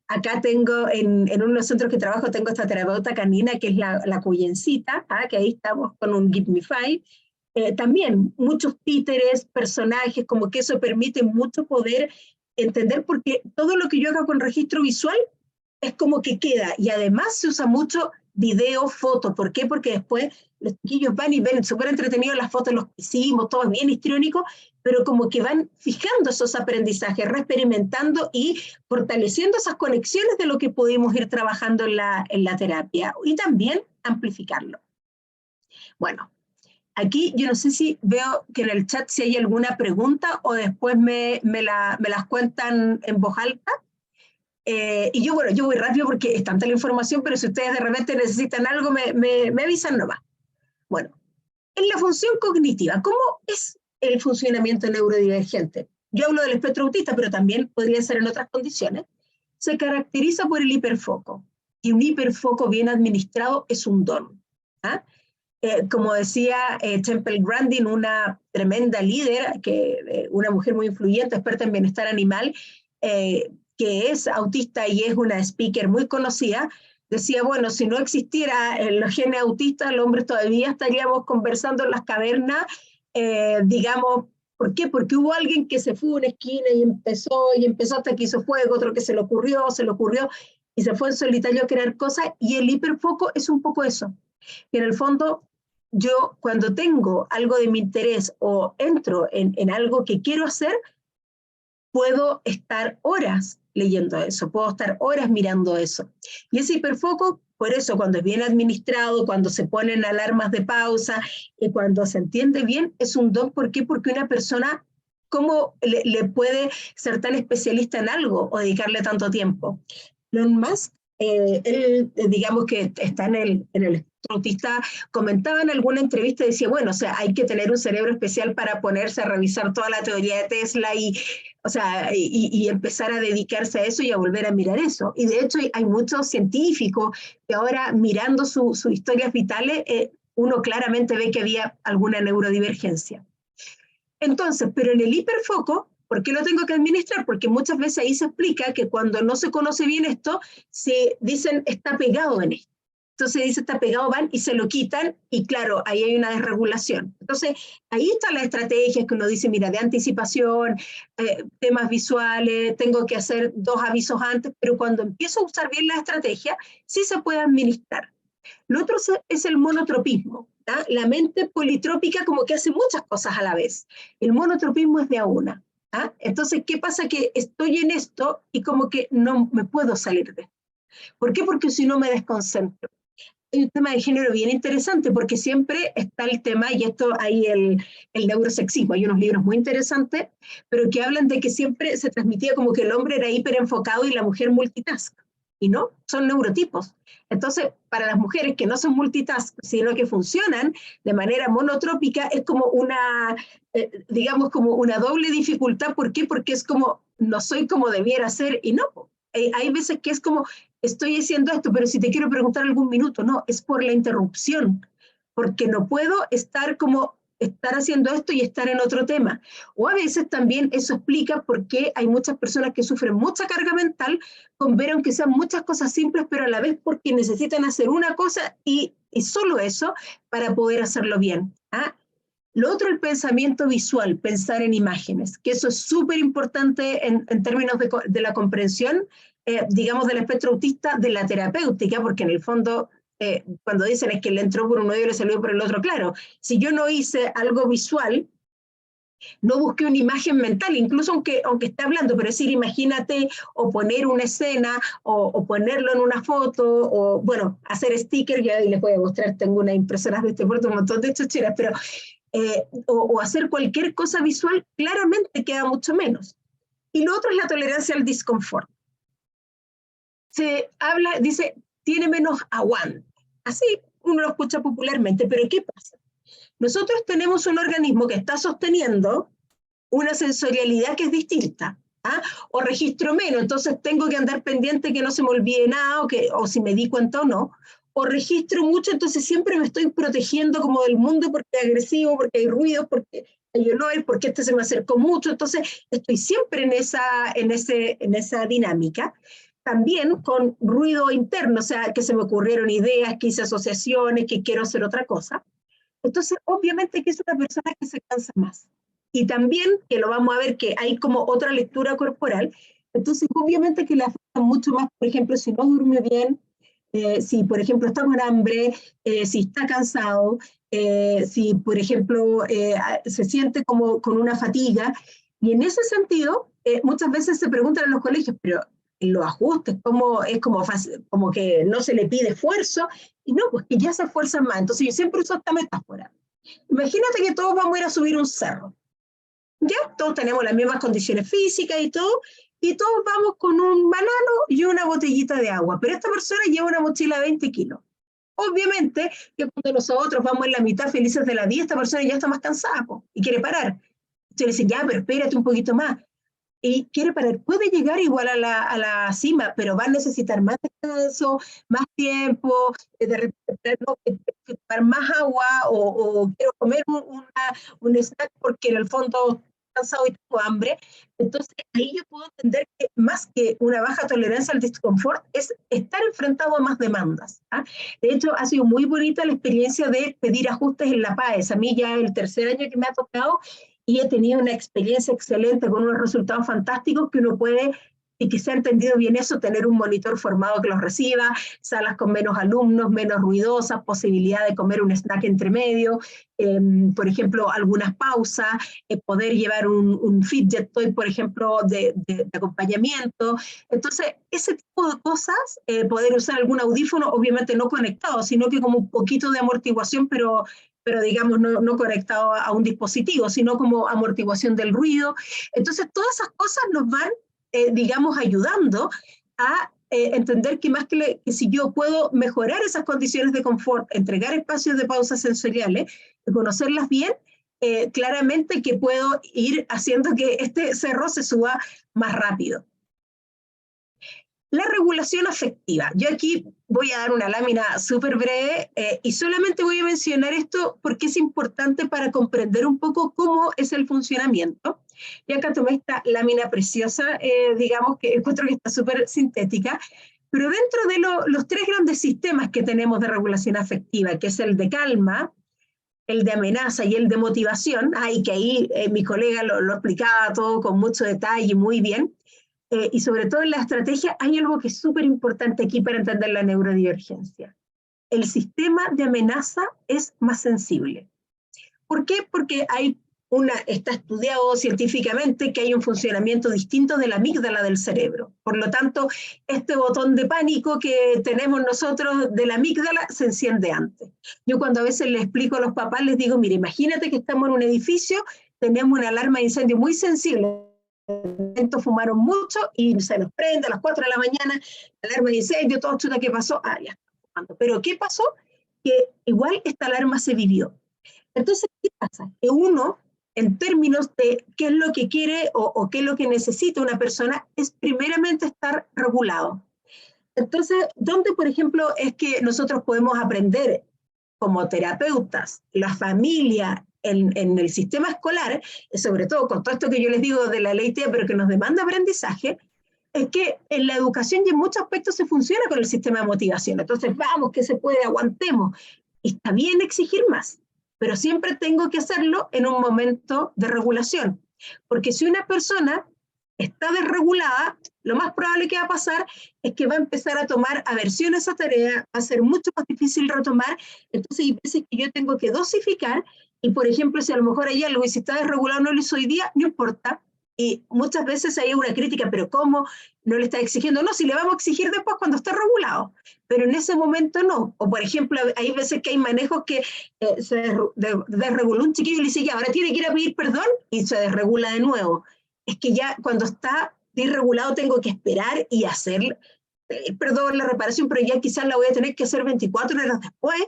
Acá tengo, en uno de los centros que trabajo, tengo esta terapeuta canina, que es la Cuyencita, que ahí estamos con un Give Me Five. También muchos títeres, personajes, como que eso permite mucho poder entender, porque todo lo que yo haga con registro visual es como que queda, y además se usa mucho video, foto. ¿Por qué? Porque después los chiquillos van y ven súper entretenidos las fotos, los que hicimos, todo bien histriónico, pero como que van fijando esos aprendizajes, reexperimentando y fortaleciendo esas conexiones de lo que pudimos ir trabajando en la terapia, y también amplificarlo. Bueno, aquí yo no sé si veo que en el chat si hay alguna pregunta o después me las cuentan en voz alta. Y yo, bueno, yo voy rápido porque es tanta la información, pero si ustedes de repente necesitan algo, me avisan nomás. Bueno, en la función cognitiva, ¿cómo es el funcionamiento neurodivergente? Yo hablo del espectro autista, pero también podría ser en otras condiciones. se caracteriza por el hiperfoco. Y un hiperfoco bien administrado es un don. ¿Ah? Como decía Temple Grandin, una tremenda líder, una mujer muy influyente, experta en bienestar animal, que es autista y es una speaker muy conocida, decía, bueno, si no existiera los genes autistas, los hombres todavía estaríamos conversando en las cavernas, digamos, ¿por qué? Porque hubo alguien que se fue a una esquina y empezó hasta que hizo fuego, otro que se le ocurrió, y se fue en solitario a crear cosas, y el hiperfoco es un poco eso. Y en el fondo, yo cuando tengo algo de mi interés o entro en algo que quiero hacer, puedo estar horas leyendo eso, puedo estar horas mirando eso. Y ese hiperfoco, por eso, cuando es bien administrado, cuando se ponen alarmas de pausa y cuando se entiende bien, es un don. ¿Por qué? Porque una persona, ¿cómo le puede ser tan especialista en algo o dedicarle tanto tiempo? Elon Musk, él, digamos que está en el autista, comentaba en alguna entrevista, decía, bueno, o sea, hay que tener un cerebro especial para ponerse a revisar toda la teoría de Tesla y empezar a dedicarse a eso y a volver a mirar eso. Y de hecho hay muchos científicos que ahora mirando sus historias vitales, uno claramente ve que había alguna neurodivergencia. Entonces, pero en el hiperfoco, ¿por qué lo tengo que administrar? Porque muchas veces ahí se explica que cuando no se conoce bien esto, se dicen está pegado en esto. Entonces dice está pegado, van y se lo quitan y claro, ahí hay una desregulación. Entonces ahí están las estrategias que uno dice, mira, de anticipación, temas visuales, tengo que hacer 2 avisos antes, pero cuando empiezo a usar bien la estrategia, sí se puede administrar. Lo otro es el monotropismo. ¿Ah? La mente politrópica como que hace muchas cosas a la vez. El monotropismo es de a una. ¿Ah? Entonces, ¿qué pasa? Que estoy en esto y como que no me puedo salir de esto. ¿Por qué? Porque si no me desconcentro. Hay un tema de género bien interesante porque siempre está el tema, y esto hay el neurosexismo, hay unos libros muy interesantes, pero que hablan de que siempre se transmitía como que el hombre era hiperenfocado y la mujer multitask. Y no, son neurotipos. Entonces, para las mujeres que no son multitask, sino que funcionan de manera monotrópica, es como una, digamos, como una doble dificultad. ¿Por qué? Porque es como, no soy como debiera ser, y no. Hay veces que es como, estoy haciendo esto, pero si te quiero preguntar algún minuto, no, es por la interrupción, porque no puedo estar haciendo esto y estar en otro tema. O a veces también eso explica por qué hay muchas personas que sufren mucha carga mental con ver aunque sean muchas cosas simples, pero a la vez porque necesitan hacer una cosa y solo eso para poder hacerlo bien. ¿Ah? Lo otro, el pensamiento visual, pensar en imágenes, que eso es súper importante en términos de la comprensión, digamos, del espectro autista, de la terapéutica, porque en el fondo, cuando dicen es que le entró por un oído y le salió por el otro, claro, si yo no hice algo visual, no busqué una imagen mental, incluso aunque esté hablando, pero es decir, imagínate, o poner una escena, o ponerlo en una foto, o bueno, hacer stickers, ya les voy a mostrar, tengo unas impresoras de este puerto, un montón de chucheras, pero o hacer cualquier cosa visual, claramente queda mucho menos. Y lo otro es la tolerancia al disconfort. Se habla, dice, tiene menos aguante. Así uno lo escucha popularmente, pero ¿qué pasa? Nosotros tenemos un organismo que está sosteniendo una sensorialidad que es distinta. ¿Ah? O registro menos, entonces tengo que andar pendiente que no se me olvide nada, o si me di cuenta o no. O registro mucho, entonces siempre me estoy protegiendo como del mundo porque es agresivo, porque hay ruido, porque hay olor, porque este se me acercó mucho, entonces estoy siempre en esa dinámica. También con ruido interno, o sea, que se me ocurrieron ideas, que hice asociaciones, que quiero hacer otra cosa. Entonces, obviamente que es una persona que se cansa más. Y también, que lo vamos a ver, que hay como otra lectura corporal, entonces obviamente que le afecta mucho más, por ejemplo, si no duerme bien, si por ejemplo está con hambre, si está cansado, si por ejemplo se siente como con una fatiga. Y en ese sentido, muchas veces se preguntan en los colegios, pero los ajustes, es como que no se le pide esfuerzo, y no, pues que ya se esfuerzan más. Entonces yo siempre uso esta metáfora. Imagínate que todos vamos a ir a subir un cerro. Ya, todos tenemos las mismas condiciones físicas y todos vamos con un banano y una botellita de agua, pero esta persona lleva una mochila de 20 kilos. Obviamente que cuando nosotros vamos en la mitad felices de la vida, esta persona ya está más cansada y quiere parar. Entonces le dicen, ya, pero espérate un poquito más. y quiere parar. Puede llegar igual a la cima, pero va a necesitar más descanso, más tiempo, de repente no, tomar más agua o quiero comer un snack porque en el fondo cansado y tengo hambre. Entonces ahí yo puedo entender que más que una baja tolerancia al disconfort es estar enfrentado a más demandas. ¿Ah? De hecho, ha sido muy bonita la experiencia de pedir ajustes en la PAES. A mí ya el tercer año que me ha tocado y he tenido una experiencia excelente con unos resultados fantásticos que uno puede, y que se ha entendido bien eso, tener un monitor formado que los reciba, salas con menos alumnos, menos ruidosas, posibilidad de comer un snack entre medio, por ejemplo, algunas pausas, poder llevar un fidget toy, por ejemplo, de acompañamiento. Entonces, ese tipo de cosas, poder usar algún audífono, obviamente no conectado, sino que como un poquito de amortiguación, pero digamos no conectado a un dispositivo, sino como amortiguación del ruido. Entonces, todas esas cosas nos van, digamos, ayudando a entender que más que si yo puedo mejorar esas condiciones de confort, entregar espacios de pausas sensoriales, conocerlas bien, claramente que puedo ir haciendo que este cerro se suba más rápido. La regulación afectiva. Yo aquí voy a dar una lámina súper breve y solamente voy a mencionar esto porque es importante para comprender un poco cómo es el funcionamiento. Y acá tomé esta lámina preciosa, digamos que encuentro que está súper sintética, pero dentro de los tres grandes sistemas que tenemos de regulación afectiva, que es el de calma, el de amenaza y el de motivación, y que ahí mi colega lo explicaba todo con mucho detalle y muy bien, y sobre todo en la estrategia, hay algo que es súper importante aquí para entender la neurodivergencia. El sistema de amenaza es más sensible. ¿Por qué? Porque está estudiado científicamente que hay un funcionamiento distinto de la amígdala del cerebro. Por lo tanto, este botón de pánico que tenemos nosotros de la amígdala se enciende antes. Yo cuando a veces les explico a los papás, les digo, mire, imagínate que estamos en un edificio, tenemos una alarma de incendio muy sensible, fumaron mucho y se nos prende a las 4 de la mañana, alarma de incendio, todo chuta, ¿qué pasó? Ya está fumando. Pero ¿qué pasó? Que igual esta alarma se vivió. Entonces, ¿qué pasa? Que uno, en términos de qué es lo que quiere o qué es lo que necesita una persona, es primeramente estar regulado. Entonces, ¿dónde, por ejemplo, es que nosotros podemos aprender como terapeutas, la familia, en el sistema escolar, sobre todo con todo esto que yo les digo de la ley TEA, pero que nos demanda aprendizaje, es que en la educación y en muchos aspectos se funciona con el sistema de motivación. Entonces, vamos, que se puede, aguantemos. Está bien exigir más, pero siempre tengo que hacerlo en un momento de regulación. Porque si una persona está desregulada, lo más probable que va a pasar es que va a empezar a tomar aversión a esa tarea, va a ser mucho más difícil retomar. Entonces hay veces que yo tengo que dosificar y, por ejemplo, si a lo mejor hay algo y si está desregulado no lo hizo hoy día, no importa. Y muchas veces hay una crítica, pero ¿cómo no le está exigiendo? No, si le vamos a exigir después cuando esté regulado, pero en ese momento no. O por ejemplo, hay veces que hay manejos que se desreguló un chiquillo y le dice, ya, ahora tiene que ir a pedir perdón y se desregula de nuevo. Es que ya cuando está desregulado tengo que esperar y hacer, perdón, la reparación, pero ya quizás la voy a tener que hacer 24 horas después,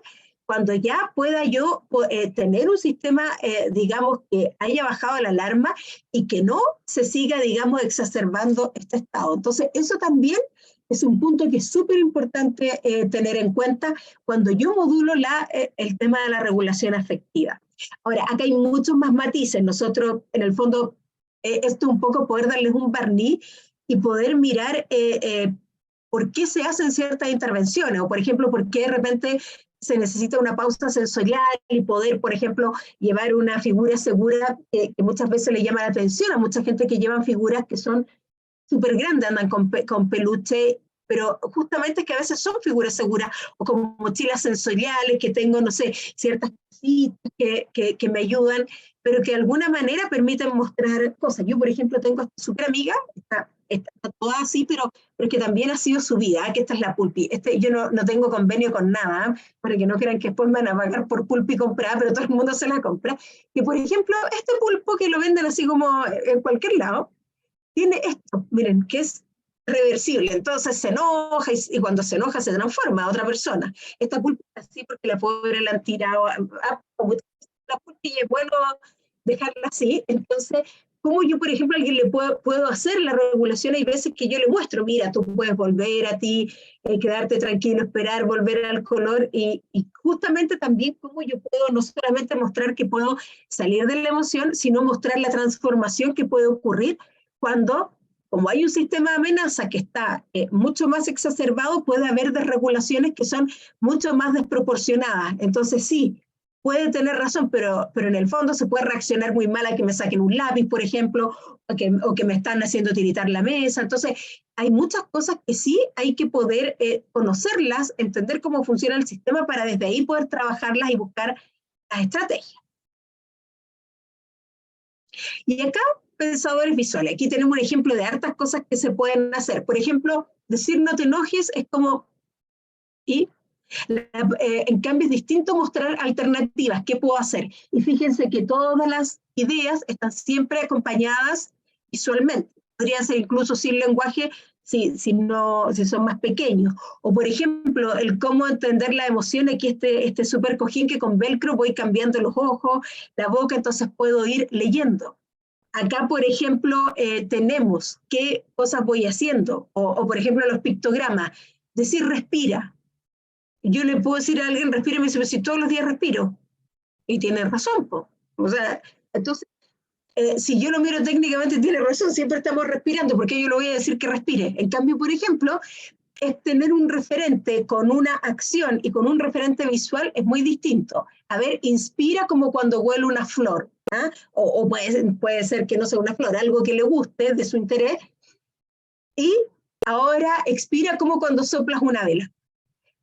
cuando ya pueda yo tener un sistema, digamos, que haya bajado la alarma y que no se siga, digamos, exacerbando este estado. Entonces, eso también es un punto que es súper importante tener en cuenta cuando yo modulo el tema de la regulación afectiva. Ahora, acá hay muchos más matices. Nosotros, en el fondo, esto un poco poder darles un barniz y poder mirar por qué se hacen ciertas intervenciones, o por ejemplo, por qué de repente se necesita una pausa sensorial y poder, por ejemplo, llevar una figura segura que muchas veces le llama la atención a mucha gente que llevan figuras que son súper grandes, andan con peluche, pero justamente es que a veces son figuras seguras, o como mochilas sensoriales, que tengo, no sé, ciertas cositas que me ayudan, pero que de alguna manera permiten mostrar cosas. Yo, por ejemplo, tengo esta súper amiga, está toda así, pero que también ha sido subida, que esta es la Pulpi. Yo no tengo convenio con nada, para que no crean que después me van a pagar por Pulpi comprada, pero todo el mundo se la compra. Que, por ejemplo, este pulpo que lo venden así como en cualquier lado, tiene esto, miren, que es reversible, entonces se enoja y cuando se enoja se transforma a otra persona. Esta pulpa es así porque la pobre la han tirado, la pulpa y es bueno dejarla así, entonces cómo yo, por ejemplo, a alguien le puedo hacer la regulación. Hay veces que yo le muestro, mira, tú puedes volver a ti, quedarte tranquilo, esperar, volver al color, y justamente también cómo yo puedo no solamente mostrar que puedo salir de la emoción, sino mostrar la transformación que puede ocurrir cuando, como hay un sistema de amenaza que está mucho más exacerbado, puede haber desregulaciones que son mucho más desproporcionadas. Entonces sí, puede tener razón, pero en el fondo se puede reaccionar muy mal a que me saquen un lápiz, por ejemplo, o que me están haciendo tiritar la mesa. Entonces, hay muchas cosas que sí hay que poder conocerlas, entender cómo funciona el sistema para desde ahí poder trabajarlas y buscar las estrategias. Y acá, pensadores visuales. Aquí tenemos un ejemplo de hartas cosas que se pueden hacer. Por ejemplo, decir no te enojes es como... Y en cambio es distinto mostrar alternativas, ¿qué puedo hacer? Y fíjense que todas las ideas están siempre acompañadas visualmente. Podría ser incluso sin lenguaje si son más pequeños. O por ejemplo, el cómo entender la emoción. Aquí este super cojín que con velcro voy cambiando los ojos, la boca, entonces puedo ir leyendo. Acá, por ejemplo, tenemos qué cosas voy haciendo. O por ejemplo, los pictogramas. Decir respira. Yo le puedo decir a alguien, respira, y me dice, pero si todos los días respiro. Y tiene razón, po. O sea, entonces, si yo lo miro técnicamente, tiene razón, siempre estamos respirando, porque yo le voy a decir que respire. En cambio, por ejemplo, es tener un referente con una acción y con un referente visual es muy distinto. A ver, inspira como cuando huele una flor, ¿ah? O puede ser que no sea una flor, algo que le guste, de su interés. Y ahora expira como cuando soplas una vela.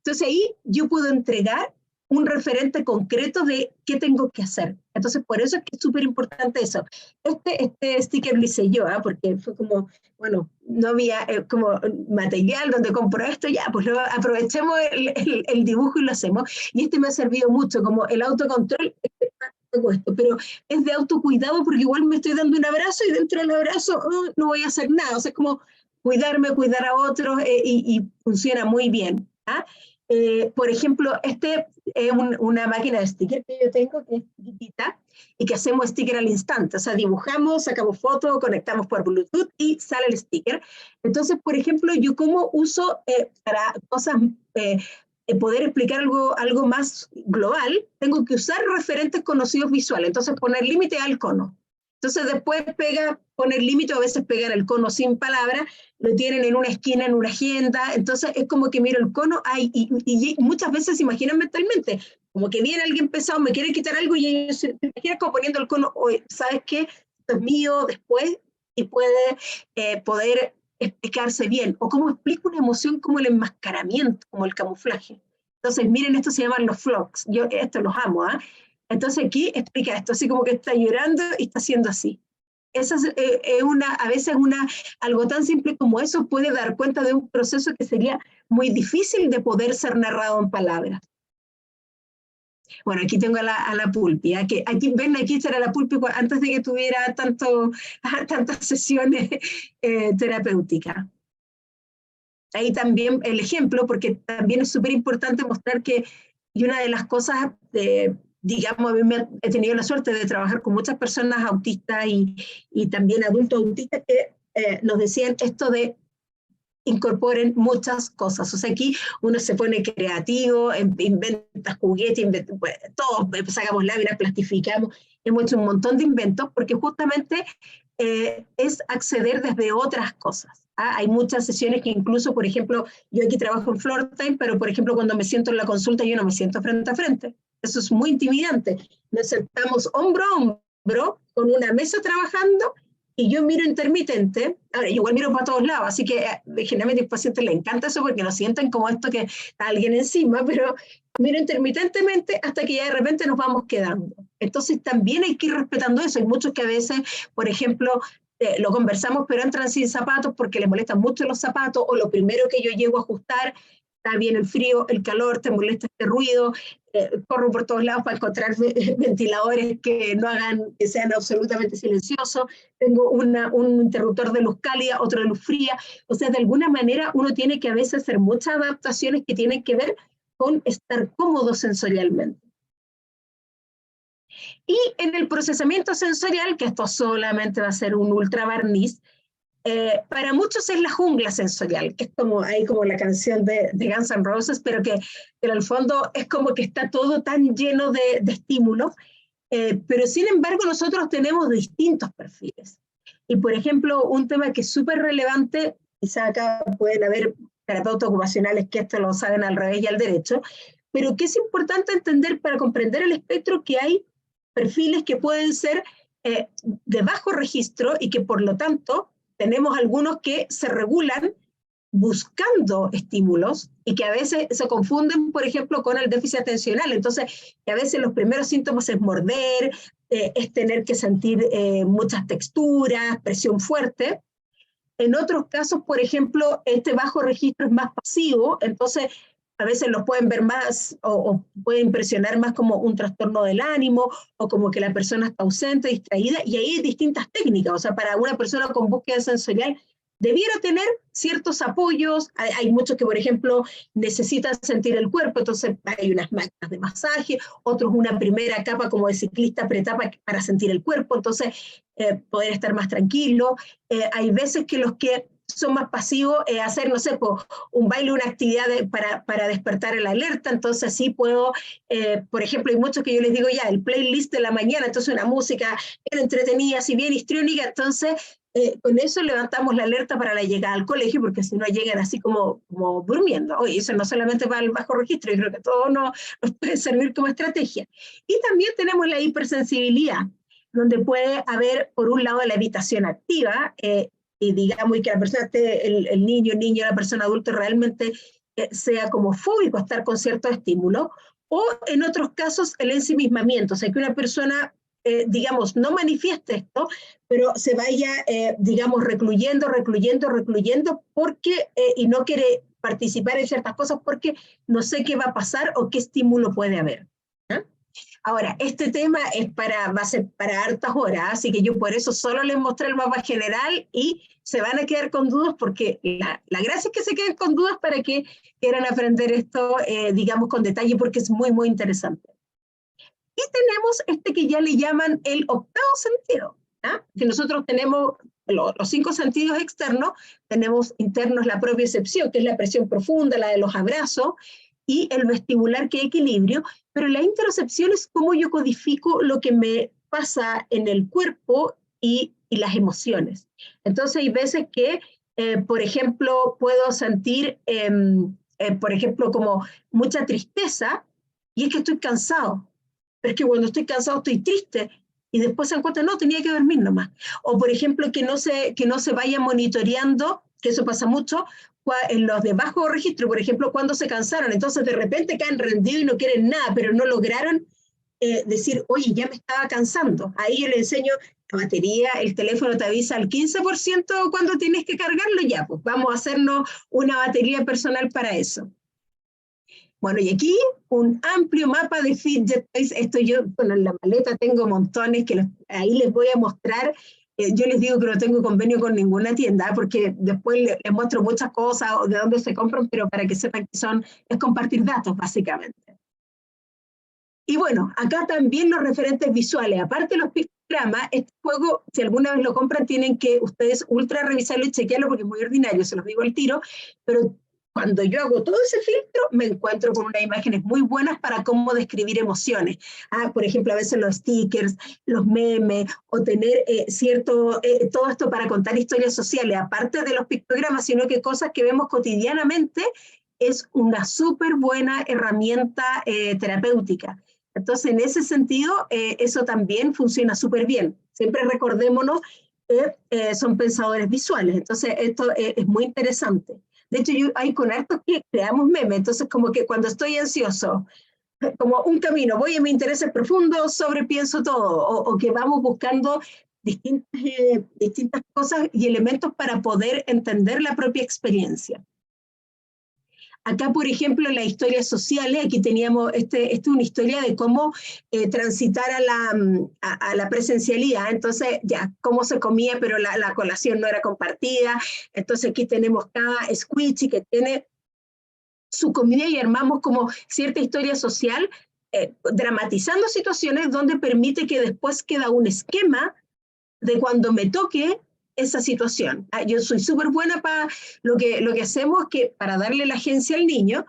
Entonces ahí yo puedo entregar un referente concreto de qué tengo que hacer. Entonces por eso es que es súper importante eso. Este sticker lo hice yo, porque fue como, bueno, no había como material donde compro esto, ya, pues aprovechemos el dibujo y lo hacemos. Y este me ha servido mucho, como el autocontrol, pero es de autocuidado porque igual me estoy dando un abrazo y dentro del abrazo no voy a hacer nada. O sea, es como cuidarme, cuidar a otros y funciona muy bien. ¿Ah? Por ejemplo, este es una máquina de sticker que yo tengo, que es chiquitita, y que hacemos sticker al instante. O sea, dibujamos, sacamos fotos, conectamos por Bluetooth y sale el sticker. Entonces, por ejemplo, yo como uso para cosas, poder explicar algo más global, tengo que usar referentes conocidos visuales. Entonces, poner límite al cono. Entonces después poner límite, o a veces pegar el cono sin palabras, lo tienen en una esquina, en una agenda. Entonces es como que miro el cono y muchas veces se imaginan mentalmente, como que viene alguien pesado, me quiere quitar algo y ellos se imaginan como poniendo el cono, oye, ¿sabes qué? Esto es mío después, y puede poder explicarse bien. O cómo explico una emoción como el enmascaramiento, como el camuflaje. Entonces miren, esto se llaman los flogs. Yo esto los amo, ¿ah? Entonces aquí explica esto, así como que está llorando y está haciendo así. Esa a veces algo tan simple como eso puede dar cuenta de un proceso que sería muy difícil de poder ser narrado en palabras. Bueno, aquí tengo a la Pulpi, que aquí era la Pulpi antes de que tuviera tantas sesiones terapéuticas. Ahí también el ejemplo, porque también es súper importante mostrar que, y una de las cosas digamos, a mí he tenido la suerte de trabajar con muchas personas autistas y también adultos autistas que nos decían esto de incorporen muchas cosas. O sea, aquí uno se pone creativo, inventa juguetes, todos sacamos láminas, plastificamos, hemos hecho un montón de inventos porque justamente es acceder desde otras cosas. Hay muchas sesiones que incluso, por ejemplo, yo aquí trabajo en Floor Time, pero por ejemplo cuando me siento en la consulta yo no me siento frente a frente. Eso es muy intimidante. Nos sentamos hombro a hombro con una mesa trabajando y yo miro intermitente. Ahora, yo igual miro para todos lados, así que generalmente a los pacientes les encanta eso porque no sienten como esto que está alguien encima, pero miro intermitentemente hasta que ya de repente nos vamos quedando. Entonces también hay que ir respetando eso. Hay muchos que a veces, por ejemplo, lo conversamos, pero entran sin zapatos porque les molestan mucho los zapatos, o lo primero que yo llego a ajustar, está bien el frío, el calor, te molesta este ruido, corro por todos lados para encontrar ventiladores que sean absolutamente silenciosos, tengo un interruptor de luz cálida, otro de luz fría. O sea, de alguna manera uno tiene que a veces hacer muchas adaptaciones que tienen que ver con estar cómodo sensorialmente. Y en el procesamiento sensorial, que esto solamente va a ser un ultra barniz, para muchos es la jungla sensorial, que es como, ahí como la canción de Guns N' Roses, pero que en el fondo es como que está todo tan lleno de estímulos, pero sin embargo nosotros tenemos distintos perfiles. Y por ejemplo, un tema que es súper relevante, quizá acá pueden haber terapeutas ocupacionales que esto lo saben al revés y al derecho, pero que es importante entender para comprender el espectro que hay perfiles que pueden ser de bajo registro y que por lo tanto tenemos algunos que se regulan buscando estímulos y que a veces se confunden, por ejemplo, con el déficit atencional. Entonces, que a veces los primeros síntomas es morder, es tener que sentir muchas texturas, presión fuerte. En otros casos, por ejemplo, este bajo registro es más pasivo, entonces a veces los pueden ver más o puede impresionar más como un trastorno del ánimo o como que la persona está ausente, distraída, y ahí hay distintas técnicas. O sea, para una persona con búsqueda sensorial debiera tener ciertos apoyos. Hay muchos que, por ejemplo, necesitan sentir el cuerpo, entonces hay unas máquinas de masaje, otros una primera capa como de ciclista pretapa para sentir el cuerpo, entonces poder estar más tranquilo. Hay veces que los que son más pasivos, hacer, no sé, un baile, una actividad para despertar el alerta, entonces sí puedo, por ejemplo, hay muchos que yo les digo ya, el playlist de la mañana, entonces una música entretenida, si bien histriónica, entonces con eso levantamos la alerta para la llegada al colegio, porque si no llegan así como durmiendo. Oye, eso no solamente va al bajo registro, yo creo que todo nos puede servir como estrategia. Y también tenemos la hipersensibilidad, donde puede haber, por un lado, la evitación activa, y digamos, y que la persona esté, el niño, la persona adulta realmente sea como fóbico a estar con ciertos estímulos, o en otros casos el ensimismamiento, o sea, que una persona, digamos, no manifieste esto, pero se vaya, digamos, recluyendo, porque, y no quiere participar en ciertas cosas porque no sé qué va a pasar o qué estímulo puede haber. ¿Eh? Ahora, este tema va a ser para hartas horas, así que yo por eso solo les mostré el mapa general y se van a quedar con dudas porque la gracia es que se queden con dudas para que quieran aprender esto, digamos, con detalle porque es muy, muy interesante. Y tenemos este que ya le llaman el octavo sentido, ¿ah? Que nosotros tenemos los 5 sentidos externos, tenemos internos la propiocepción, que es la presión profunda, la de los abrazos, y el vestibular, que es equilibrio, pero la interocepción es cómo yo codifico lo que me pasa en el cuerpo y las emociones. Entonces hay veces que, por ejemplo, puedo sentir, por ejemplo, como mucha tristeza, y es que estoy cansado. Pero es que cuando estoy cansado estoy triste, y después se encuentra, no, tenía que dormir nomás. O por ejemplo, que no se vaya monitoreando, que eso pasa mucho, en los de bajo registro, por ejemplo, cuando se cansaron, entonces de repente caen rendidos y no quieren nada, pero no lograron decir, oye, ya me estaba cansando. Ahí yo le enseño la batería, el teléfono te avisa al 15% cuando tienes que cargarlo, ya, pues vamos a hacernos una batería personal para eso. Bueno, y aquí un amplio mapa de fidget toys. Esto yo, bueno, en la maleta tengo montones que ahí les voy a mostrar. Yo les digo que no tengo convenio con ninguna tienda, porque después les muestro muchas cosas o de dónde se compran, pero para que sepan que es compartir datos, básicamente. Y bueno, acá también los referentes visuales, aparte de los pictogramas, este juego, si alguna vez lo compran, tienen que ustedes ultra revisarlo y chequearlo, porque es muy ordinario, se los digo al tiro, pero cuando yo hago todo ese filtro, me encuentro con unas imágenes muy buenas para cómo describir emociones. Por ejemplo, a veces los stickers, los memes, o tener todo esto para contar historias sociales, aparte de los pictogramas, sino que cosas que vemos cotidianamente, es una súper buena herramienta terapéutica. Entonces, en ese sentido, eso también funciona súper bien. Siempre recordémonos que son pensadores visuales. Entonces, esto es muy interesante. De hecho, hay con hartos que creamos memes, entonces como que cuando estoy ansioso, como un camino, voy a mis intereses profundos, sobrepienso todo, o que vamos buscando distintas cosas y elementos para poder entender la propia experiencia. Acá, por ejemplo, en las historias sociales, aquí teníamos, es una historia de cómo transitar a la presencialidad, entonces ya, cómo se comía, pero la colación no era compartida, entonces aquí tenemos cada squishy que tiene su comida y armamos como cierta historia social dramatizando situaciones donde permite que después queda un esquema de cuando me toque esa situación. Yo soy súper buena para lo que hacemos, que para darle la agencia al niño,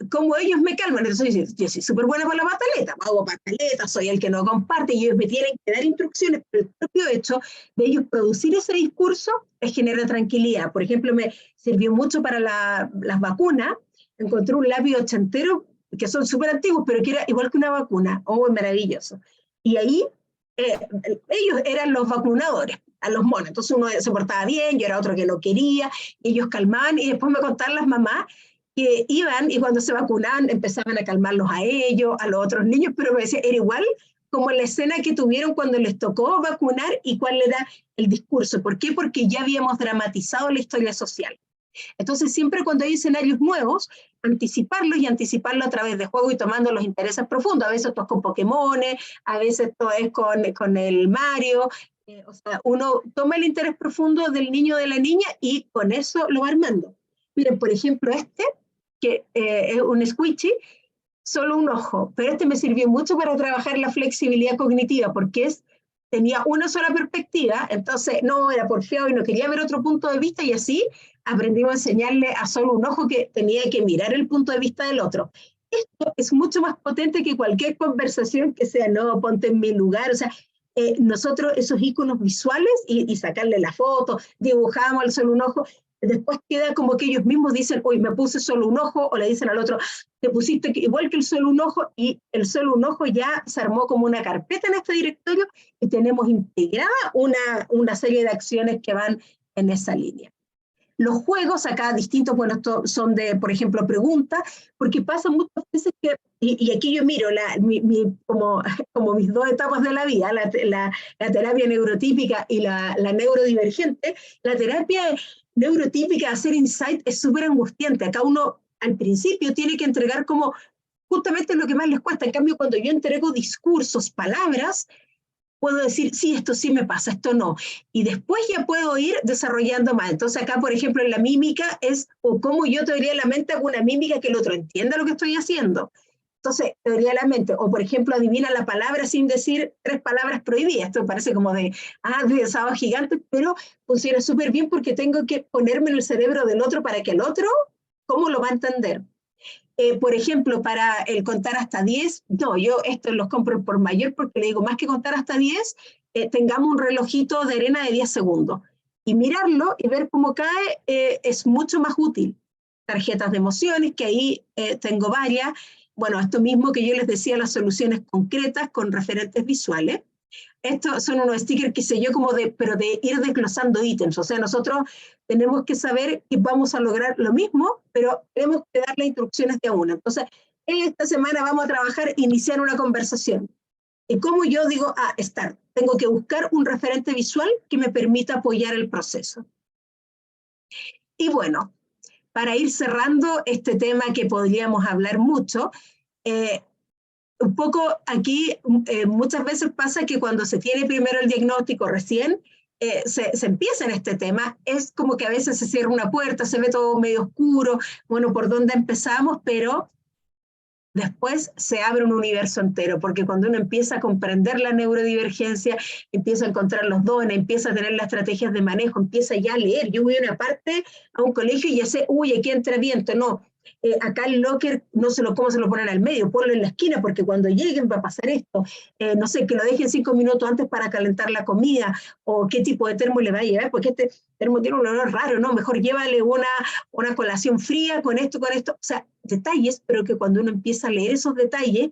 como ellos me calman. Entonces, yo soy súper buena para la pataleta, hago pataleta, soy el que no comparte, y ellos me tienen que dar instrucciones, pero el propio hecho de ellos producir ese discurso les genera tranquilidad. Por ejemplo, me sirvió mucho para las vacunas. Encontré un lápiz ochentero, que son súper antiguos, pero que era igual que una vacuna. Oh, maravilloso. Y ahí ellos eran los vacunadores a los monos. Entonces uno se portaba bien, yo era otro que no quería, y ellos calmaban, y después me contaban las mamás que iban y cuando se vacunaban empezaban a calmarlos a ellos, a los otros niños, pero me decía, era igual como la escena que tuvieron cuando les tocó vacunar y cuál era el discurso. ¿Por qué? Porque ya habíamos dramatizado la historia social. Entonces, siempre cuando hay escenarios nuevos, anticiparlos y anticiparlo a través de juego y tomando los intereses profundos. A veces esto es con Pokémones, a veces esto es con el Mario. O sea, uno toma el interés profundo del niño o de la niña y con eso lo va armando. Miren, por ejemplo, que es un squishy, solo un ojo, pero este me sirvió mucho para trabajar la flexibilidad cognitiva, porque tenía una sola perspectiva, entonces no era porfiado y no quería ver otro punto de vista, y así aprendimos a enseñarle a solo un ojo que tenía que mirar el punto de vista del otro. Esto es mucho más potente que cualquier conversación que sea, no, ponte en mi lugar, o sea, nosotros esos iconos visuales y sacarle la foto, dibujamos al solo un ojo, después queda como que ellos mismos dicen, hoy me puse solo un ojo, o le dicen al otro, te pusiste igual que el solo un ojo, y el solo un ojo ya se armó como una carpeta en este directorio y tenemos integrada una serie de acciones que van en esa línea. Los juegos acá distintos, bueno, estos son de, por ejemplo, preguntas, porque pasa muchas veces que, y aquí yo miro como mis dos etapas de la vida, la terapia neurotípica y la neurodivergente. La terapia neurotípica, hacer insight, es súper angustiante. Acá uno al principio tiene que entregar como justamente lo que más les cuesta. En cambio, cuando yo entrego discursos, palabras, puedo decir, sí, esto sí me pasa, esto no. Y después ya puedo ir desarrollando más. Entonces acá, por ejemplo, en la mímica es, o cómo yo teoría de la mente hago una mímica que el otro entienda lo que estoy haciendo. Entonces, teoría de la mente, o por ejemplo, adivina la palabra sin decir 3 palabras prohibidas. Esto parece como de sábado gigante, pero funciona súper bien porque tengo que ponerme en el cerebro del otro para que el otro, ¿cómo lo va a entender? Por ejemplo, para el contar hasta 10, no, yo estos los compro por mayor porque le digo, más que contar hasta 10, tengamos un relojito de arena de 10 segundos. Y mirarlo y ver cómo cae es mucho más útil. Tarjetas de emociones, que ahí tengo varias. Bueno, esto mismo que yo les decía, las soluciones concretas con referentes visuales. Estos son unos stickers que hice yo pero de ir desglosando ítems. O sea, nosotros tenemos que saber que vamos a lograr lo mismo, pero tenemos que darle instrucciones de a una. Entonces, esta semana vamos a trabajar, iniciar una conversación. Y como yo digo, start, tengo que buscar un referente visual que me permita apoyar el proceso. Y bueno, para ir cerrando este tema que podríamos hablar mucho, un poco aquí muchas veces pasa que cuando se tiene primero el diagnóstico recién, se empieza en este tema, es como que a veces se cierra una puerta, se ve todo medio oscuro, bueno, ¿por dónde empezamos? Pero después se abre un universo entero, porque cuando uno empieza a comprender la neurodivergencia, empieza a encontrar los dones, empieza a tener las estrategias de manejo, empieza ya a leer. Yo voy a una parte, a un colegio, y ya sé, uy, aquí entra viento, no. Acá el locker, ¿cómo se lo ponen al medio? Ponlo en la esquina, porque cuando lleguen va a pasar esto. No sé, que lo dejen 5 minutos antes para calentar la comida, o qué tipo de termo le va a llevar, porque este termo tiene un olor raro, ¿no? Mejor llévale una colación fría con esto. O sea, detalles, pero que cuando uno empieza a leer esos detalles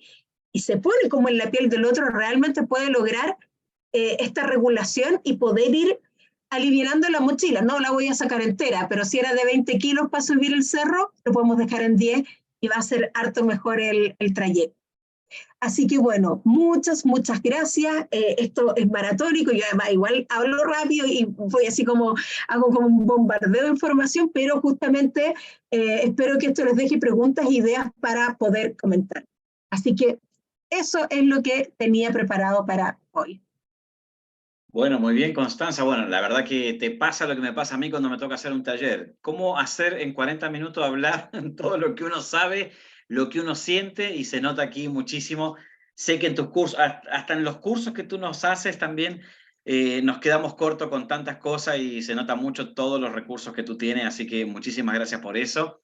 y se pone como en la piel del otro, realmente puede lograr esta regulación y poder ir aliviando la mochila. No la voy a sacar entera, pero si era de 20 kilos para subir el cerro, lo podemos dejar en 10 y va a ser harto mejor el trayecto. Así que bueno, muchas gracias. Esto es maratónico, yo además igual hablo rápido y voy así hago como un bombardeo de información, pero justamente espero que esto les deje preguntas e ideas para poder comentar. Así que eso es lo que tenía preparado para hoy. Bueno, muy bien, Constanza. Bueno, la verdad que te pasa lo que me pasa a mí cuando me toca hacer un taller. ¿Cómo hacer en 40 minutos hablar todo lo que uno sabe lo que uno siente, y se nota aquí muchísimo. Sé que en tus cursos, hasta en los cursos que tú nos haces también, nos quedamos cortos con tantas cosas y se nota mucho todos los recursos que tú tienes, así que muchísimas gracias por eso.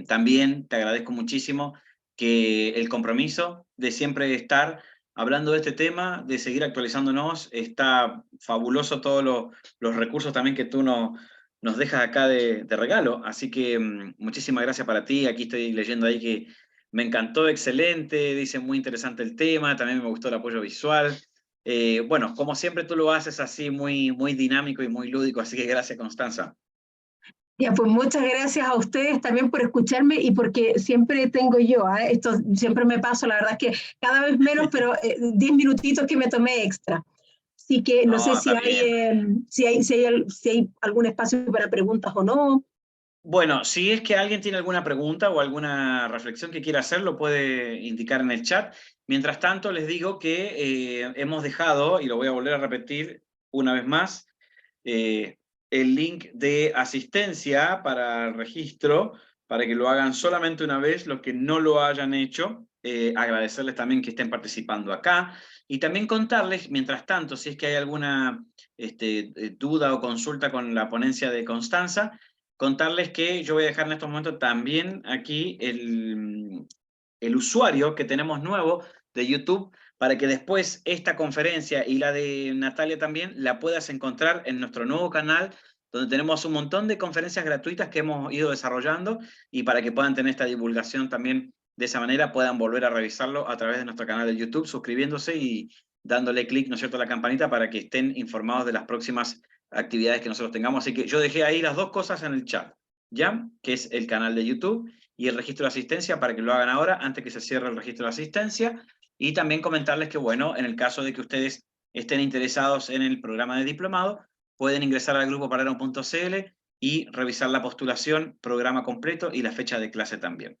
También te agradezco muchísimo que el compromiso de siempre estar hablando de este tema, de seguir actualizándonos. Está fabuloso todos los recursos también que tú nos dejas acá de regalo, así que muchísimas gracias para ti. Aquí estoy leyendo ahí que me encantó, excelente, dice muy interesante el tema, también me gustó el apoyo visual. Bueno, como siempre tú lo haces así muy dinámico y muy lúdico, así que gracias, Constanza. Ya, pues muchas gracias a ustedes también por escucharme y porque siempre tengo yo, esto siempre me paso, la verdad es que cada vez menos, pero 10 minutitos que me tomé extra. Así que no sé No, si está hay, bien. si hay algún espacio para preguntas o no. Bueno, si es que alguien tiene alguna pregunta o alguna reflexión que quiera hacer, lo puede indicar en el chat. Mientras tanto, les digo que hemos dejado, y lo voy a volver a repetir una vez más, el link de asistencia para el registro, para que lo hagan solamente una vez los que no lo hayan hecho. Agradecerles también que estén participando acá. Y también contarles, mientras tanto, si es que hay alguna duda o consulta con la ponencia de Constanza, contarles que yo voy a dejar en estos momentos también aquí el usuario que tenemos nuevo de YouTube, para que después esta conferencia y la de Natalia también la puedas encontrar en nuestro nuevo canal, donde tenemos un montón de conferencias gratuitas que hemos ido desarrollando, y para que puedan tener esta divulgación también de esa manera, puedan volver a revisarlo a través de nuestro canal de YouTube, suscribiéndose y dándole clic, ¿no es cierto?, a la campanita para que estén informados de las próximas actividades que nosotros tengamos. Así que yo dejé ahí las dos cosas en el chat, ¿ya? Que es el canal de YouTube y el registro de asistencia, para que lo hagan ahora, antes que se cierre el registro de asistencia. Y también comentarles que, bueno, en el caso de que ustedes estén interesados en el programa de diplomado, pueden ingresar al grupo paralelo.cl y revisar la postulación, programa completo y la fecha de clase también.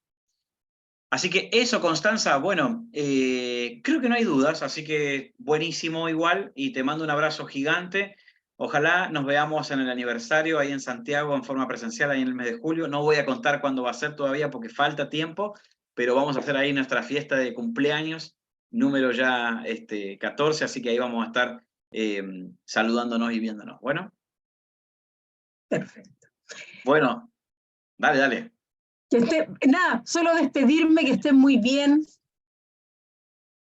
Así que eso, Constanza, bueno, creo que no hay dudas, así que buenísimo igual, y te mando un abrazo gigante. Ojalá nos veamos en el aniversario ahí en Santiago en forma presencial ahí en el mes de julio. No voy a contar cuándo va a ser todavía porque falta tiempo, pero vamos a hacer ahí nuestra fiesta de cumpleaños, número ya 14, así que ahí vamos a estar saludándonos y viéndonos. Bueno, Perfecto. bueno, dale, dale. Nada, solo despedirme, que estén muy bien.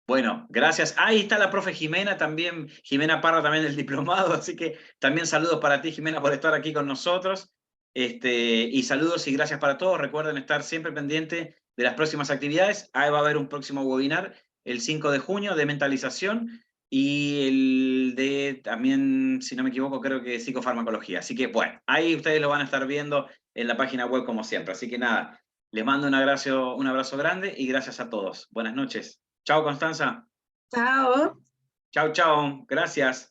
Bueno, gracias. Ahí está la profe Jimena también, Jimena Parra también del diplomado, así que también saludos para ti, Jimena, por estar aquí con nosotros. Y saludos y gracias para todos. Recuerden estar siempre pendientes de las próximas actividades. Ahí va a haber un próximo webinar el 5 de junio de mentalización, y el de también, si no me equivoco, creo que psicofarmacología. Así que bueno, ahí ustedes lo van a estar viendo en la página web como siempre. Así que nada, les mando un abrazo grande y gracias a todos. Buenas noches. Chao, Constanza. Chao. Chao, chao. Gracias.